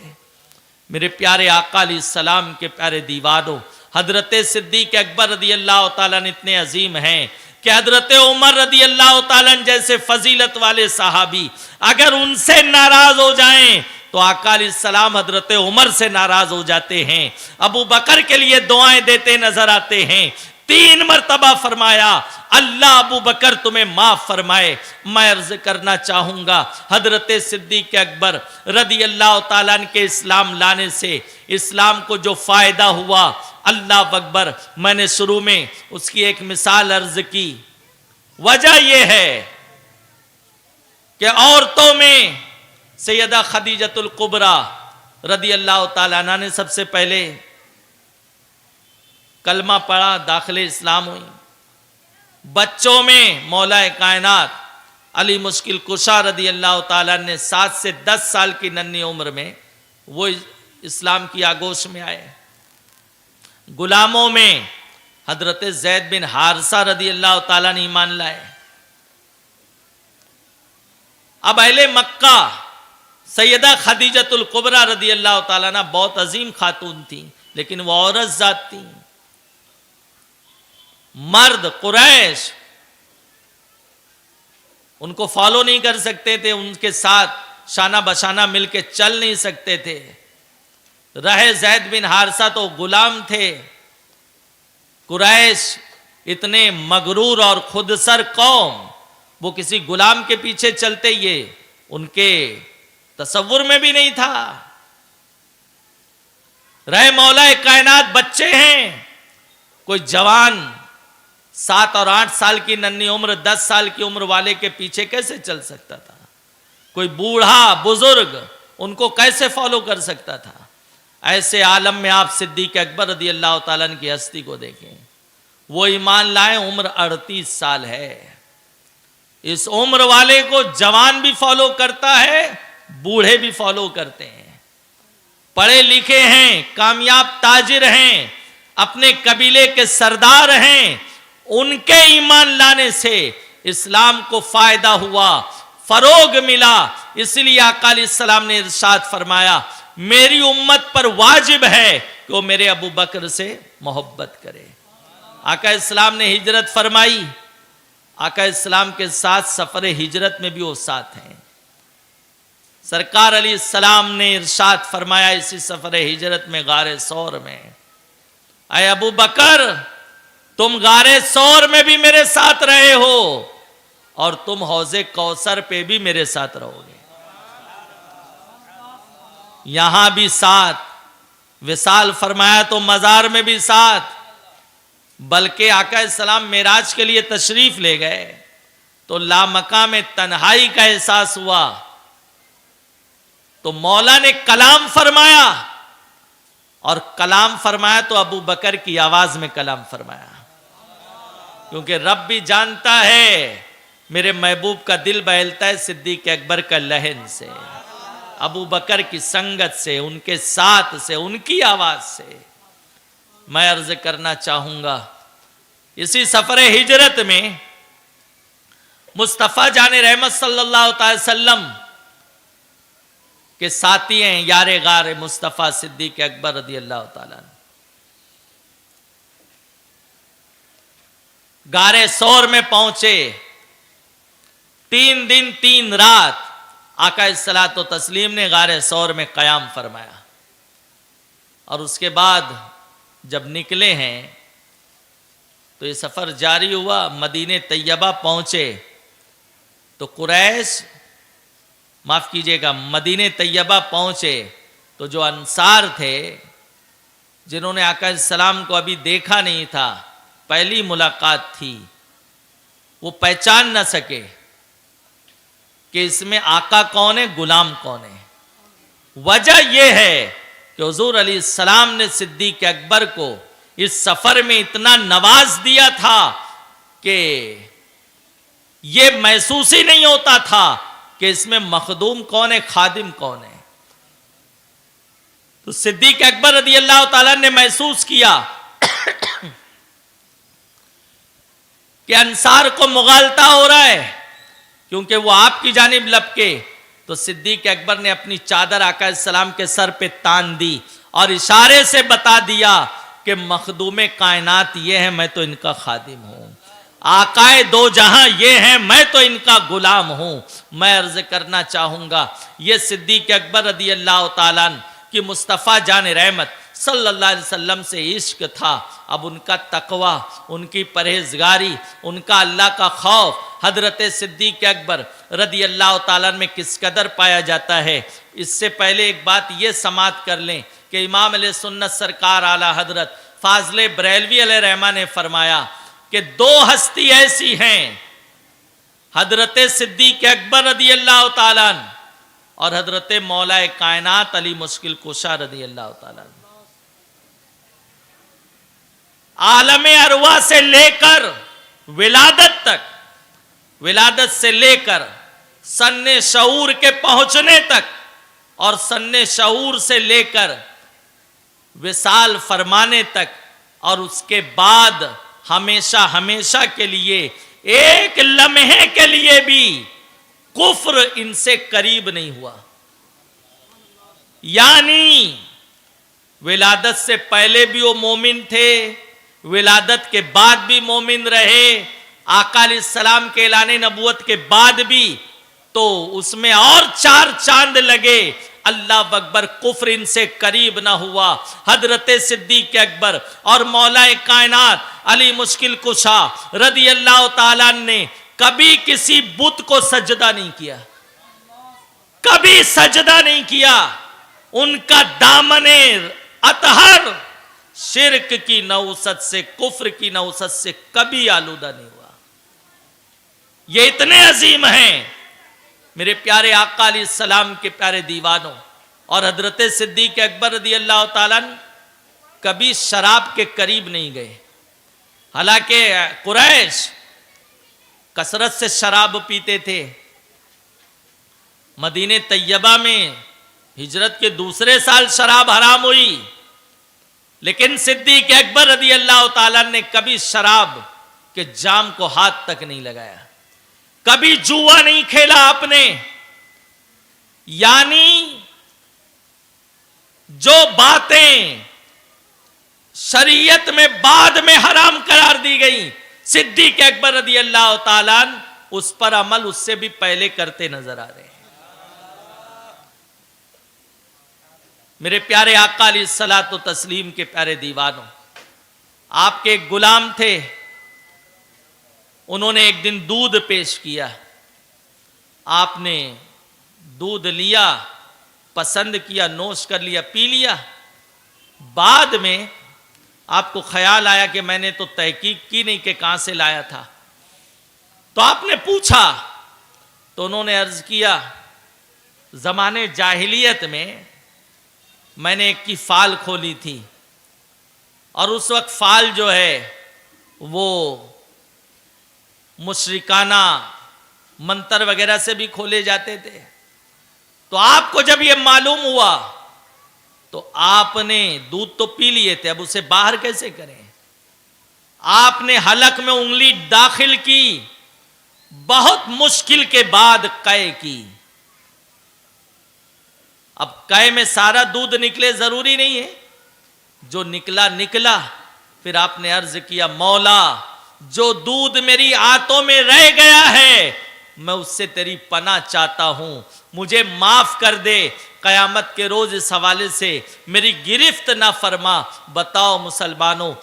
Speaker 1: मेरे प्यारे आका अलैहिस्सलाम के प्यारे दीवानों, हजरत सिद्दीक अकबर रदी अल्लाह ताला अन्हु इतने अजीम हैं कि हजरत उमर रदी अल्लाह ताला अन्हु जैसे फजीलत वाले सहाबी अगर उनसे नाराज हो जाएं तो आका अलैहिस्सलाम हजरत उमर से नाराज हो जाते हैं, अबू बकर के लिए दुआएं देते नजर आते हैं। 3 मरतबा फरमाया, अल्लाह अबू बकर तुम्हें माफ फरमाए। मैं अर्ज करना चाहूंगा, हजरत सिद्दीक अकबर रदी अल्लाह ताला अन्हु के इस्लाम लाने से इस्लाम को जो फायदा हुआ, अल्लाह अकबर, मैंने शुरू में उसकी एक मिसाल अर्ज की। वजह यह है कि औरतों में सैयदा खदीजतुल कुबरा रदी अल्लाह ताला अन्हा ने सबसे पहले कलमा पढ़ा, दाखिले इस्लाम हुई। बच्चों में मौलाए कायनात अली मुश्किल कुशा रदी अल्लाह ताला ने 7 से 10 साल की नन्ही उम्र में वो इस्लाम की आगोश में आए। गुलामों में हजरत जैद बिन हारसा रदी अल्लाह ताला ने ईमान लाए। अब अहले मक्का सैयदा खदीजतुल कुबरा रदी अल्लाह ताला ना बहुत अजीम खातून थी, लेकिन वो औरत जात थी। मर्द कुरैश उनको फॉलो नहीं कर सकते थे, उनके साथ शाना बशाना मिलके चल नहीं सकते थे। रहे ज़ैद बिन हारिसा तो गुलाम थे। कुरैश इतने मगरूर और खुदसर कौम, वो किसी गुलाम के पीछे चलते, ये उनके तसव्वुर में भी नहीं था। रहे मौला कायनात बच्चे हैं, कोई जवान 7 और 8 साल की नन्ही उम्र, 10 साल की उम्र वाले के पीछे कैसे चल सकता था? कोई बूढ़ा बुजुर्ग उनको कैसे फॉलो कर सकता था? ऐसे आलम में आप सिद्दीक अकबर रज़ी अल्लाह तआला अन्हु की हस्ती को देखें। वो ईमान लाए, उम्र 38 साल है। इस उम्र वाले को जवान भी फॉलो करता है, बूढ़े भी फॉलो करते हैं। पढ़े लिखे हैं, कामयाब ताजिर हैं, अपने कबीले के सरदार हैं। उनके ईमान लाने से इस्लाम को फायदा हुआ, फरोग मिला। इसलिए आका अलैहिस्सलाम ने इरशाद फरमाया, मेरी उम्मत पर वाजिब है कि वो मेरे अबू बकर से मोहब्बत करे। आका इस्लाम ने हिजरत फरमाई, आका इस्लाम के साथ सफर हिजरत में भी वो साथ हैं। सरकार अलैहिस्सलाम ने इरशाद फरमाया इसी सफर हिजरत में गारे सौर में, अय अबू बकर, तुम गारे सौर में भी मेरे साथ रहे हो और तुम हौजे कौसर पे भी मेरे साथ रहोगे। यहां भी साथ, विसाल फरमाया तो मजार में भी साथ। बल्कि आका सलाम मेराज के लिए तशरीफ ले गए तो लामका में तन्हाई का एहसास हुआ, तो मौला ने कलाम फरमाया, और कलाम फरमाया तो अबू बकर की आवाज में कलाम फरमाया, क्योंकि रब भी जानता है मेरे महबूब का दिल बहलता है सिद्दीक अकबर का लहन से, अबू बकर की संगत से, उनके साथ से, उनकी आवाज से। मैं अर्ज करना चाहूंगा, इसी सफर हिजरत में मुस्तफ़ा जाने रहमत सल्लल्लाहु अलैहि वसल्लम के साथी हैं यारे गारे मुस्तफ़ा सिद्दीक अकबर रज़ी अल्लाह ताला अन्हु। गारे सौर में पहुंचे, 3 दिन 3 रात आका सलातो तस्लीम ने गारे सौर में क़याम फरमाया। और उसके बाद जब निकले हैं तो ये सफ़र जारी हुआ, मदीने तैयबा पहुंचे तो कुरैश, माफ़ कीजिएगा, मदीने तैयबा पहुंचे तो जो अंसार थे जिन्होंने आका सलाम को अभी देखा नहीं था, पहली मुलाकात थी, वो पहचान न सके कि इसमें आका कौन है, गुलाम कौन है। वजह यह है कि हुजूर अलैहिस्सलाम ने सिद्दीक अकबर को इस सफर में इतना नवाज दिया था कि यह महसूस ही नहीं होता था कि इसमें मखदूम कौन है, खादिम कौन है। तो सिद्दीक अकबर रज़ी अल्लाह ताला ने महसूस किया कि अंसार को मुगालता हो रहा है, क्योंकि वो आपकी जानिब लपके। तो सिद्दीक अकबर ने अपनी चादर आका सलाम के सर पे तान दी और इशारे से बता दिया कि मखदूमे कायनात ये है, मैं तो इनका खादिम हूं। आकाए दो जहां ये हैं, मैं तो इनका गुलाम हूं। मैं अर्ज करना चाहूंगा, ये सिद्दीक अकबर रज़ी अल्लाह ताला अन्हु कि मुस्तफ़ा जान रहमत सल्लल्लाहु अलैहि वसल्लम से इश्क था। अब उनका तकवा, उनकी परहेजगारी, उनका अल्लाह का खौफ हजरत सिद्दीक अकबर रज़ी अल्लाह ताला में किस कदर पाया जाता है। इससे पहले एक बात ये समात कर लें कि इमाम अलैहि सुन्नत सरकार आला हजरत फाजले बरेलवी अलैहि रहमा ने फरमाया कि 2 हस्ती ऐसी हैं, हजरत सिद्दीक अकबर रज़ी अल्लाह ताला अन्हु और हजरत मौला कायनात अली मुश्किल कुशा रज़ी अल्लाह ताला अन्हु। आलमे अरवा से लेकर विलादत तक, विलादत से लेकर सन्ने शऊर के पहुंचने तक और सन्ने शऊर से लेकर विसाल फरमाने तक और उसके बाद हमेशा हमेशा के लिए, एक लम्हे के लिए भी कुफ्र इनसे करीब नहीं हुआ। यानी विलादत से पहले भी वो मोमिन थे, विलादत के बाद भी मोमिन रहे, आका अलैहिस्सलाम के ऐलान नबूवत के बाद भी, तो उसमें और 4 चांद लगे। अल्लाह अकबर, कुफ्र इनसे करीब ना हुआ। हजरत सिद्दीक अकबर और मौलाए कायनात अली मुश्किल कुशा रदी अल्लाह ताला ने कभी किसी बुत को सजदा नहीं किया, कभी सजदा नहीं किया। उनका दामने अतहर शिर्क की नौसत से, कुफ्र की नौसत से कभी आलूदा नहीं हुआ। ये इतने अजीम हैं मेरे प्यारे आका अलैहिस्सलाम के प्यारे दीवानों। और हजरत सिद्दीक अकबर रदी अल्लाह ताला कभी शराब के करीब नहीं गए। हालांकि कुरैश कसरत से शराब पीते थे। मदीने तैयबा में हिजरत के दूसरे साल शराब हराम हुई, लेकिन सिद्दीक अकबर रदी अल्लाह ताला ने कभी शराब के जाम को हाथ तक नहीं लगाया, कभी जुआ नहीं खेला आपने। यानी जो बातें शरीयत में बाद में हराम करार दी गई, सिद्दीक अकबर रदी अल्लाह ताला उस पर अमल उससे भी पहले करते नजर आ रहे हैं। मेरे प्यारे आका अलैहिस्सलातु तस्लीम के प्यारे दीवानों, आपके एक गुलाम थे, उन्होंने एक दिन दूध पेश किया। आपने दूध लिया, पसंद किया, नोश कर लिया, पी लिया। बाद में आपको ख्याल आया कि मैंने तो तहकीक की नहीं कि कहां से लाया था। तो आपने पूछा, तो उन्होंने अर्ज किया, जमाने जाहिलियत में मैंने एक की फाल खोली थी, और उस वक्त फाल जो है वो मुशरिकाना मंतर वगैरह से भी खोले जाते थे। तो आपको जब यह मालूम हुआ तो आपने दूध तो पी लिए थे, अब उसे बाहर कैसे करें? आपने हलक में उंगली दाखिल की, बहुत मुश्किल के बाद कै की। अब कै में सारा दूध निकले जरूरी नहीं है, जो निकला निकला। फिर आपने अर्ज किया, मौला जो दूध मेरी आंतों में रह गया है मैं उससे तेरी पनाह चाहता हूं, मुझे माफ कर दे। कयामत के रोज इस हवाले से मेरी गिरफ्त ना फरमा। बताओ मुसलमानों,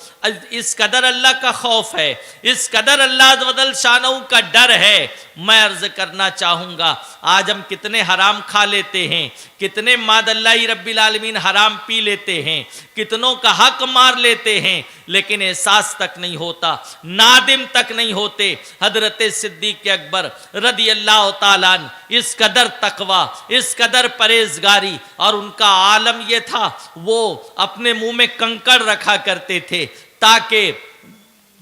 Speaker 1: इस कदर अल्लाह का खौफ है, इस कदर अल्लाह वदल शानऊ का डर है। मैं अर्ज करना चाहूंगा, आज हम कितने हराम खा लेते हैं, कितने मादल्लाही रब्बिल आलमीन हराम पी लेते हैं, कितनों का हक मार लेते हैं, लेकिन एहसास तक नहीं होता, नादिम तक नहीं होते। हजरत सिद्दीक अकबर रदी अल्लाह ताला इस कदर तकवा, इस कदर परहेजगारी, और उनका आलम यह था, वो अपने मुंह में कंकड़ रखा करते थे ताकि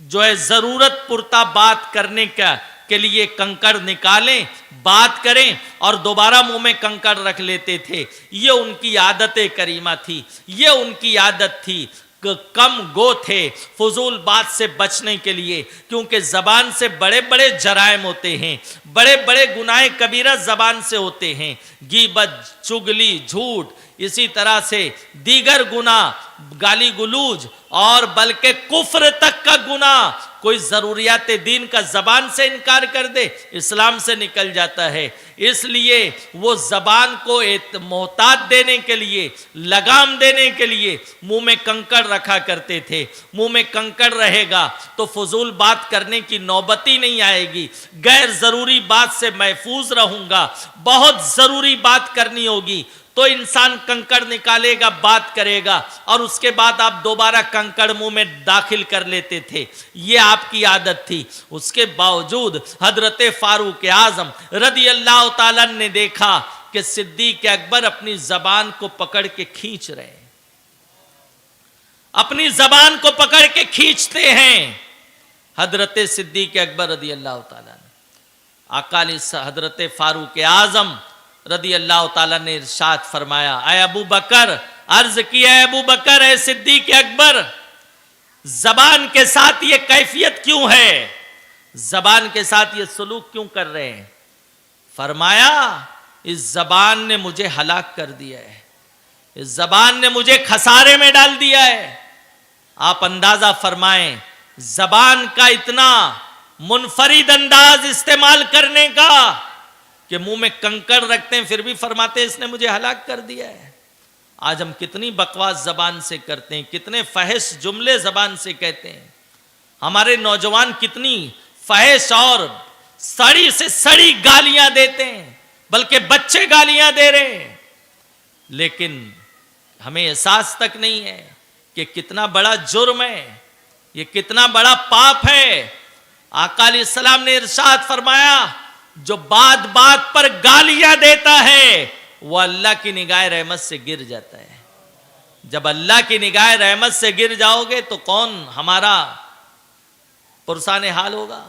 Speaker 1: जो है जरूरत पुरता बात करने के लिए कंकड़ निकालें, बात करें और दोबारा मुंह में कंकड़ रख लेते थे। ये उनकी आदत करीमा थी, ये उनकी आदत थी। कम गो थे फजूल बात से बचने के लिए, क्योंकि जबान से बड़े बड़े जराइम होते हैं, बड़े बड़े गुनाह कबीरा जबान से होते हैं। गीबत, चुगली, झूठ, इसी तरह से दीगर गुनाह, गाली गुलूज और बल्कि कुफ्र तक का गुनाह। कोई जरूरियात दीन का जबान से इनकार कर दे, इस्लाम से निकल जाता है। इसलिए वो जबान को मोहतात देने के लिए, लगाम देने के लिए मुंह में कंकड़ रखा करते थे। मुंह में कंकड़ रहेगा तो फजूल बात करने की नौबती नहीं आएगी, गैर जरूरी बात से महफूज रहूंगा। बहुत जरूरी बात करनी होगी तो इंसान कंकड़ निकालेगा, बात करेगा, और उसके बाद आप दोबारा कंकड़ मुंह में दाखिल कर लेते थे। ये आपकी आदत थी। उसके बावजूद हजरत फारूक आजम रदी अल्लाह ताला ने देखा कि सिद्दीक अकबर अपनी जबान को पकड़ के खींच रहे हैं, अपनी जबान को पकड़ के खींचते हैं। हजरत सिद्दीक अकबर रदी अल्लाह ताला अकाली हजरत फारूक आजम रदी अल्लाह ताला ने इरशाद फरमाया, ऐ अबू बकर, अर्ज किया अबू बकर, ऐ सिद्दीक अकबर, जबान के साथ ये कैफियत क्यों है, जबान के साथ ये सलूक क्यों कर रहे हैं? फरमाया, इस जबान ने मुझे हलाक कर दिया है, इस जबान ने मुझे खसारे में डाल दिया है। आप अंदाजा फरमाएं जबान का इतना मुनफरिद अंदाज इस्तेमाल करने का कि मुंह में कंकड़ रखते हैं फिर भी फरमाते हैं इसने मुझे हलाक कर दिया है। आज हम कितनी बकवास जबान से करते हैं, कितने फहश जुमले जबान से कहते हैं। हमारे नौजवान कितनी फहश और सड़ी से सड़ी गालियां देते हैं, बल्कि बच्चे गालियां दे रहे हैं। लेकिन हमें एहसास तक नहीं है कि कितना बड़ा जुर्म है, ये कितना बड़ा पाप है। आका अलैहिस्सलाम ने इरशाद फरमाया जो बात बात पर गालियां देता है वो अल्लाह की निगाह रहमत से गिर जाता है। जब अल्लाह की निगाह रहमत से गिर जाओगे तो कौन हमारा पुरसाने हाल होगा?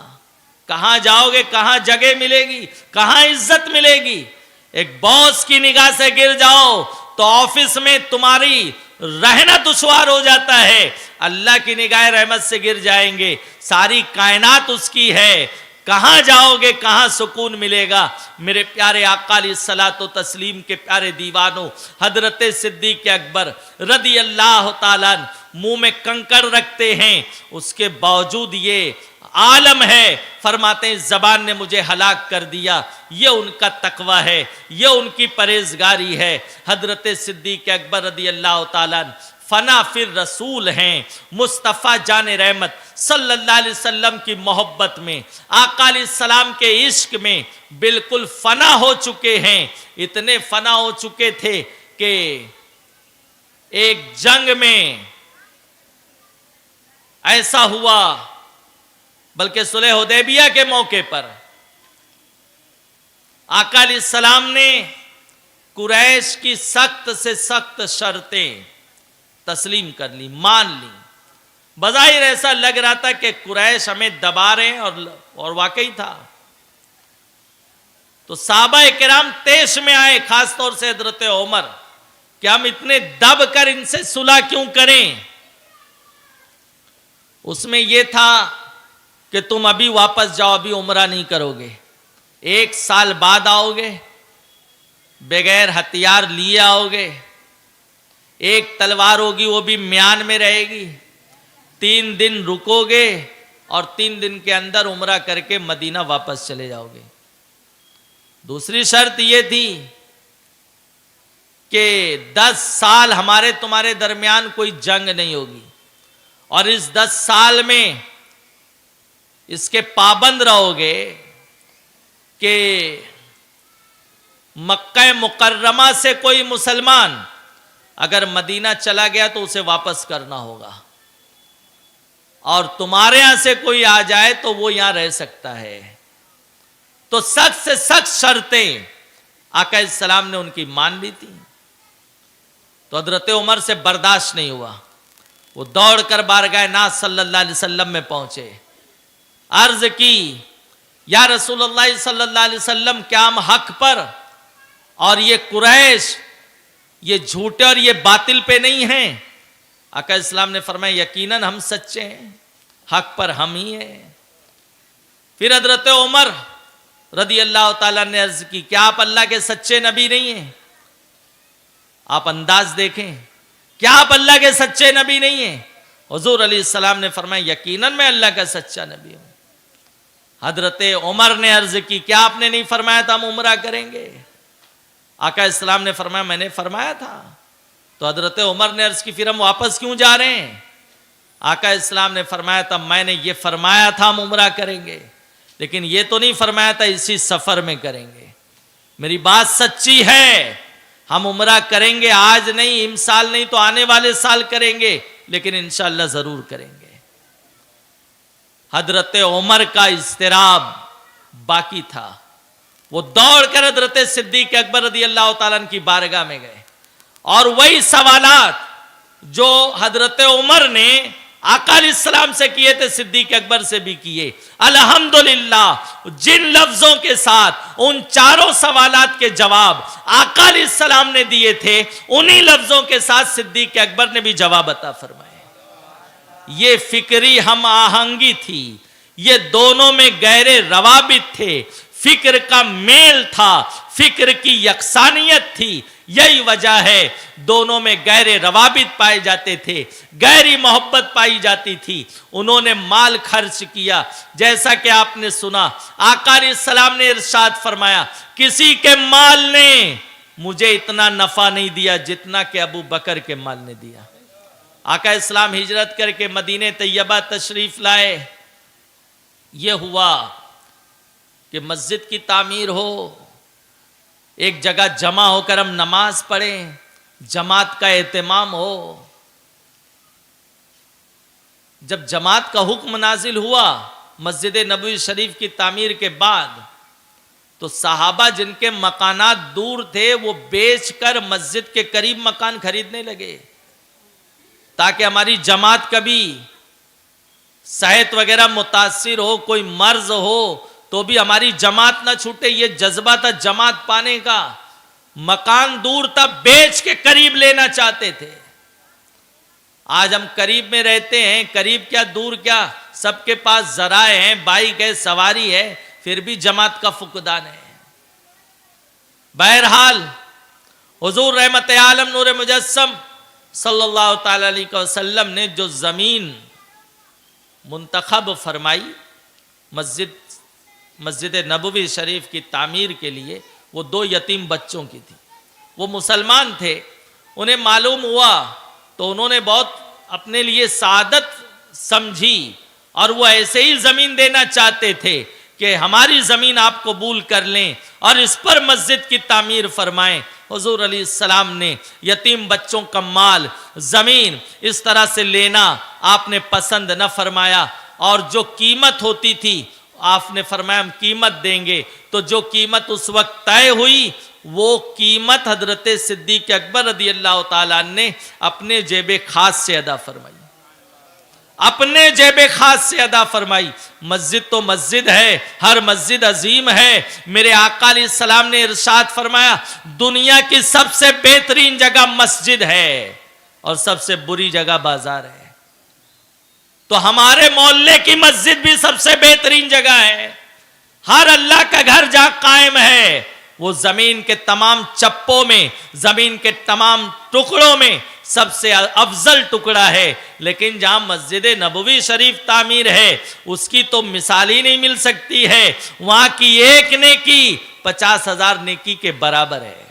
Speaker 1: कहां जाओगे, कहां जगह मिलेगी, कहां इज्जत मिलेगी? एक बॉस की निगाह से गिर जाओ तो ऑफिस में तुम्हारी रहना दुश्वार हो जाता है। अल्लाह की निगाह रहमत से गिर जाएंगे, सारी कायनात उसकी है, कहां जाओगे, कहां सुकून मिलेगा? मेरे प्यारे आका अलैहिस्सलातो तस्लीम के प्यारे दीवानों, हजरत सिद्दीक अकबर रदी अल्लाह ताला मुंह में कंकड़ रखते हैं, उसके बावजूद ये आलम है, फरमाते हैं जबान ने मुझे हलाक कर दिया। ये उनका तकवा है, ये उनकी परहेजगारी है। हजरत सिद्दीक अकबर रदी अल्लाह ताला फना फिर रसूल हैं, मुस्तफ़ा जाने रहमत सल्लल्लाहु अलैहि वसल्लम की मोहब्बत में, आका अलैहिस्सलाम के इश्क में बिल्कुल फना हो चुके हैं। इतने फना हो चुके थे कि एक जंग में ऐसा हुआ, बल्कि सुलह हुदैबिया के मौके पर आका अलैहिस्सलाम ने कुरैश की सख्त से सख्त शर्तें तस्लीम कर ली, मान ली। बज़ाहिर ऐसा लग रहा था कि कुरैश हमें दबा रहे हैं और वाकई था। तो साहबा किराम तेश में आए, खासतौर से हजरत उमर, कि हम इतने दब कर इनसे सुलह क्यों करें? उसमें यह था कि तुम अभी वापस जाओ, अभी उम्रा नहीं करोगे, 1 साल बाद आओगे, बगैर हथियार लिए आओगे, एक तलवार होगी वो भी म्यान में रहेगी, 3 दिन रुकोगे और 3 दिन के अंदर उम्रा करके मदीना वापस चले जाओगे। दूसरी शर्त ये थी कि 10 साल हमारे तुम्हारे दरमियान कोई जंग नहीं होगी और इस 10 साल में इसके पाबंद रहोगे कि मक्का मुकर्रमा से कोई मुसलमान अगर मदीना चला गया तो उसे वापस करना होगा, और तुम्हारे यहां से कोई आ जाए तो वो यहां रह सकता है। तो सख्त से सख्त शर्तें आका अलैहिस्सलाम ने उनकी मान ली थी। तो हजरत उमर से बर्दाश्त नहीं हुआ, वो दौड़कर बारगाह नाज़ सल्लल्लाहु अलैहि वसल्लम में पहुंचे, अर्ज की या रसूलुल्लाह सल्लल्लाहु अलैहि वसल्लम क्या हम हक पर और ये कुरैश ये झूठे और ये बातिल पे नहीं हैं? आका इस्लाम ने फरमाया यकीनन हम सच्चे हैं, हक पर हम ही हैं। फिर हजरत उमर रदी अल्लाह ताला ने अर्ज की क्या आप अल्लाह के सच्चे नबी नहीं हैं? आप अंदाज देखें, क्या आप अल्लाह के सच्चे नबी नहीं हैं? हुजूर अलैहिस्सलाम ने फरमाया यकीनन मैं अल्लाह का सच्चा नबी हूं। हजरत उमर ने अर्ज की क्या आपने नहीं फरमाया था हम उम्रा करेंगे? आका इस्लाम ने फरमाया मैंने फरमाया था। तो हजरत उमर ने अर्ज की फिर हम वापस क्यों जा रहे हैं? आका इस्लाम ने फरमाया था मैंने ये फरमाया था हम उम्रा करेंगे, लेकिन ये तो नहीं फरमाया था इसी सफर में करेंगे। मेरी बात सच्ची है, हम उम्रा करेंगे, आज नहीं, इमसाल नहीं तो आने वाले साल करेंगे, लेकिन इंशाअल्लाह जरूर करेंगे। हजरत उमर का इस्तिराब बाकी था, वो दौड़कर हजरत सिद्दीक अकबर रदी अल्लाह ताला की बारगाह में गए और वही सवालात जो हजरत उमर ने आका अलैहिस्सलाम से किए थे सिद्दीक अकबर से भी किए। अल्हम्दुलिल्लाह जिन लफ्जों के साथ उन चारों सवालात के जवाब आका अलैहिस्सलाम ने दिए थे, उन्हीं लफ्जों के साथ सिद्दीक अकबर ने भी जवाब अता फरमाए। ये फिक्री हम आहंगी थी, ये दोनों में गहरे रवाबित थे, फिक्र का मेल था, फिक्र की यकसानियत थी। यही वजह है दोनों में गहरे रवाबित पाए जाते थे, गहरी मोहब्बत पाई जाती थी। उन्होंने माल खर्च किया, जैसा कि आपने सुना आका अलैहिस्सलाम ने इरशाद फरमाया, किसी के माल ने मुझे इतना नफा नहीं दिया जितना कि अबू बकर के माल ने दिया। आका इस्लाम हिजरत करके मदीने तैयबा तशरीफ लाए। यह हुआ कि मस्जिद की तामीर हो, एक जगह जमा होकर हम नमाज पढ़ें, जमात का एहतमाम हो। जब जमात का हुक्म नाजिल हुआ मस्जिद नबवी शरीफ की तामीर के बाद, तो सहाबा जिनके मकानात दूर थे वो बेचकर मस्जिद के करीब मकान खरीदने लगे, ताकि हमारी जमात कभी सेहत वगैरह मुतासिर हो, कोई मर्ज हो तो भी हमारी जमात ना छूटे। ये जज्बा था जमात पाने का। मकान दूर था, बेच के करीब लेना चाहते थे। आज हम करीब में रहते हैं, करीब क्या दूर क्या, सबके पास जराए हैं, बाइक है, सवारी है, फिर भी जमात का फुकदान है। बहरहाल हुजूर रहमत आलम नूर मुजस्सम सल्लल्लाहु ताला अलैहि वसल्लम ने जो जमीन मुंतखब फरमाई मस्जिद नबवी शरीफ की तामीर के लिए, वो 2 यतीम बच्चों की थी। वो मुसलमान थे, उन्हें मालूम हुआ तो उन्होंने बहुत अपने लिए सादत समझी और वो ऐसे ही जमीन देना चाहते थे कि हमारी जमीन आप कबूल कर लें और इस पर मस्जिद की तामीर फरमाएं। हुजूर अलैहिस्सलाम ने यतीम बच्चों का माल, जमीन इस तरह से लेना आपने पसंद न फरमाया, और जो कीमत होती थी आपने फरमाया हम कीमत देंगे। तो जो कीमत उस वक्त तय हुई वो कीमत हजरत सिद्दीक अकबर रदियल्लाहु ताला ने अपने जेबे खास से अदा फरमाई, अपने जेबे खास से अदा फरमाई। मस्जिद तो मस्जिद है, हर मस्जिद अजीम है। मेरे आका अलैहिस्सलाम ने इरशाद फरमाया, दुनिया की सबसे बेहतरीन जगह मस्जिद है और सबसे बुरी जगह बाजार है। तो हमारे मोहल्ले की मस्जिद भी सबसे बेहतरीन जगह है। हर अल्लाह का घर जहां कायम है वो जमीन के तमाम चप्पों में, जमीन के तमाम टुकड़ों में सबसे अफजल टुकड़ा है। लेकिन जहां मस्जिद नबवी शरीफ तामीर है उसकी तो मिसाल ही नहीं मिल सकती है। वहां की एक नेकी 50,000 नेकी के बराबर है।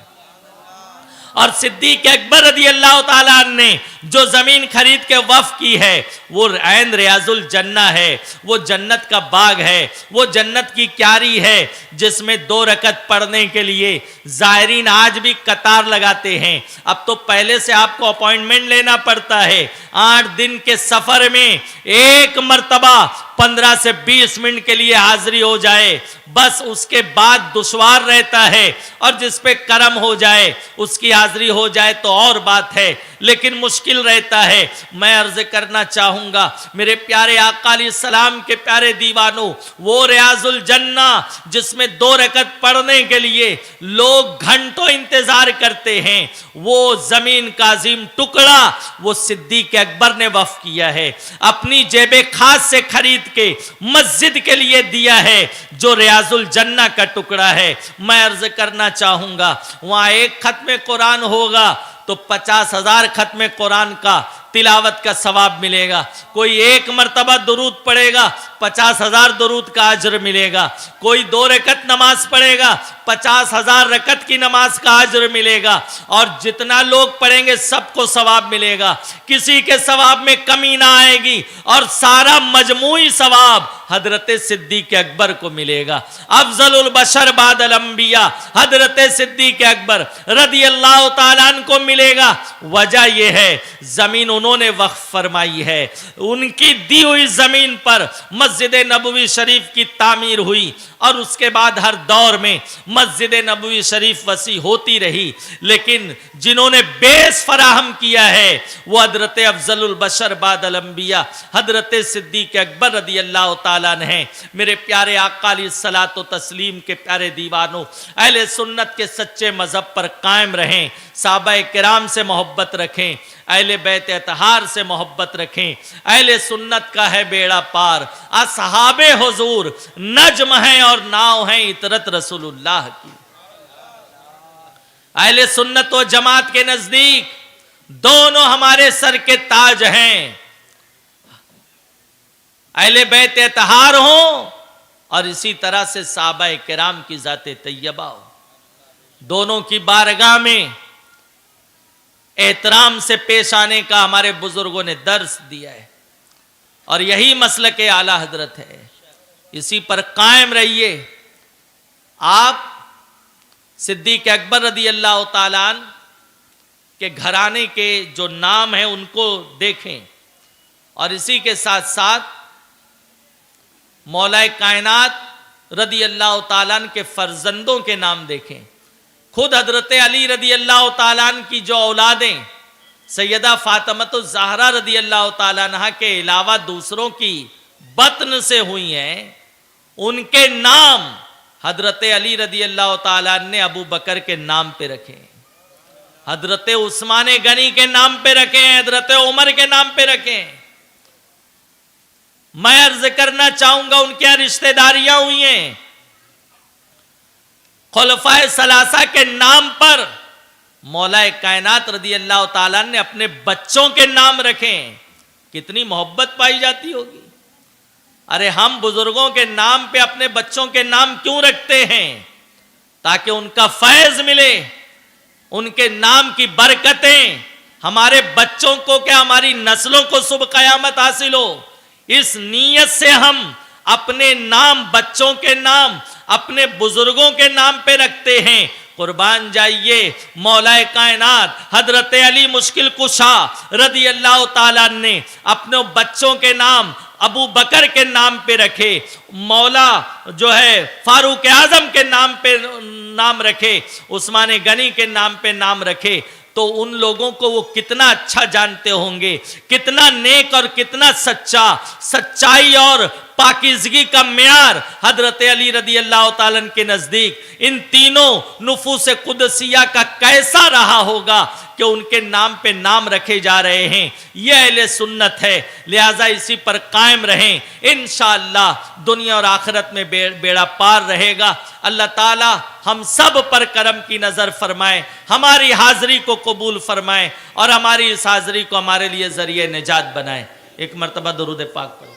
Speaker 1: और सिद्दीक अकबर रदियल्लाहु ताला अन्हु ने जो जमीन खरीद के वफ की है वो ऐन रियाजुल जन्ना है, वो जन्नत का बाग है, वो जन्नत की क्यारी है जिसमें 2 रकत पढ़ने के लिए जायरीन आज भी कतार लगाते हैं। अब तो पहले से आपको अपॉइंटमेंट लेना पड़ता है। 8 दिन के सफर में एक मर्तबा 15 से 20 मिनट के लिए हाजिरी हो जाए, बस उसके बाद दुश्वार रहता है। और जिस पे करम हो जाए उसकी हाजिरी हो जाए तो और बात है, लेकिन मुश्किल रहता है। मैं अर्ज करना चाहूंगा मेरे प्यारे आका अलैहिस्सलाम के प्यारे दीवानों, वो रियाजुल जन्ना जिसमें 2 रकत पढ़ने के लिए लोग घंटों इंतजार करते हैं, वो जमीन का अजीम टुकड़ा वो सिद्दीक अकबर ने वफ किया है, अपनी जेबे खास से खरीद के मस्जिद के लिए दिया है, जो रियाजुल जन्ना का टुकड़ा है। मैं अर्ज करना चाहूंगा वहां एक खत्म कुरान होगा तो 50,000 खत्म कुरान का तिलावत का सवाब मिलेगा। कोई एक मर्तबा दुरूद पढ़ेगा 50,000 दुरूद का अजर मिलेगा। कोई 2 रकत नमाज पढ़ेगा 50,000 रकत की नमाज का अजर मिलेगा। और जितना लोग पढ़ेंगे सबको सवाब मिलेगा, किसी के सवाब में कमी ना आएगी और सारा मजमूई सवाब हजरत सिद्दीक अकबर को मिलेगा। अफजलुल बशर बादल अंबिया हजरत सिद्दीक अकबर रदियल्लाहु ताला अन्हु को मिलेगा। वजह यह है जमीन उन्होंने वक्फ फरमाई है, उनकी दी हुई जमीन पर मस्जिद नबवी शरीफ की तामीर हुई और उसके बाद हर दौर में मस्जिद नबवी शरीफ वसी होती रही। लेकिन जिन्होंने बेस फराहम किया है वो हजरत अफजलुल बशर बादल अंबिया हजरत सिद्दीक अकबर रदियल्लाहु ताला अन्हु हैं। मेरे प्यारे आका अलैहिस्सलातो तस्लीम के प्यारे दीवानों, अहले सुन्नत के सच्चे मजहब पर कायम रहें, साहबा किराम से मोहब्बत रखें, अहले बैत अतहार से मोहब्बत रखें। अहले सुन्नत का है बेड़ा पार, असहाबे हुजूर नज्म हैं और नाव हैं इतरत रसूलुल्लाह की। अहले सुन्नत व जमात के नजदीक दोनों हमारे सर के ताज हैं। अहले बैत तहार हो और इसी तरह से साहबा किराम की जाते तैयबा हो, दोनों की बारगाह में एहतराम से पेश आने का हमारे बुजुर्गों ने दर्स दिया है और यही मसलक आला हजरत है। इसी पर कायम रहिए। आप सिद्दीक अकबर रदी अल्लाह ताला अन्हु के घराने के जो नाम है उनको देखें और इसी के साथ साथ मौलाए कायनात रदी अल्लाह ताला अन्हु के फर्जंदों के नाम देखें। खुद हजरत अली रदी अल्लाह ताला अन्हु की जो औलादें सैयदा फातिमा ज़हरा रदी अल्लाह ताला अन्हा के अलावा दूसरों की बतन से हुई हैं, उनके नाम हजरत अली रदी अल्लाह ताला अन्हु ने अबू बकर के नाम पे रखे, हजरत उस्मान गनी के नाम पे रखे हैं, हजरत उमर के नाम पे रखे हैं। मैं अर्ज करना चाहूंगा उनके यहाँ रिश्तेदारियां हुई हैं। खुलफाए सलासा के नाम पर मौलाए कायनात रदी अल्लाह ताला ने अपने बच्चों के नाम रखे। कितनी मोहब्बत पाई जाती होगी। अरे हम बुजुर्गों के नाम पे अपने बच्चों के नाम क्यों रखते हैं? ताकि उनका फैज मिले, उनके नाम की बरकतें हमारे बच्चों को क्या हमारी नस्लों को सुबह कयामत हासिल हो। इस नीयत से हम अपने नाम बच्चों के नाम अपने बुजुर्गों के नाम पे रखते हैं। कुर्बान जाइए मौलाए कायनात हजरत अली मुश्किल कुशा रदी अल्लाह ताला ने अपने बच्चों के नाम अबू बकर के नाम पे रखे, मौला जो है फारूक आजम के नाम पे नाम रखे, उस्मान गनी के नाम पे नाम रखे। तो उन लोगों को वो कितना अच्छा जानते होंगे, कितना नेक और कितना सच्चा, सच्चाई और पाकीज़गी का म्यार हजरत अली रदी अल्लाह ताला के नजदीक इन तीनों नुफूस कुदसिया का कैसा रहा होगा कि उनके नाम पे नाम रखे जा रहे हैं। यह अहले सुन्नत है। लिहाजा इसी पर कायम रहें, इंशाअल्लाह दुनिया और आखिरत में बेड़ा पार रहेगा। अल्लाह ताला हम सब पर करम की नजर फरमाए, हमारी हाजिरी को कबूल फरमाए और हमारी इस हाजिरी को हमारे लिए जरिए निजात बनाए। एक मर्तबा दुरूद पाक पढ़ें।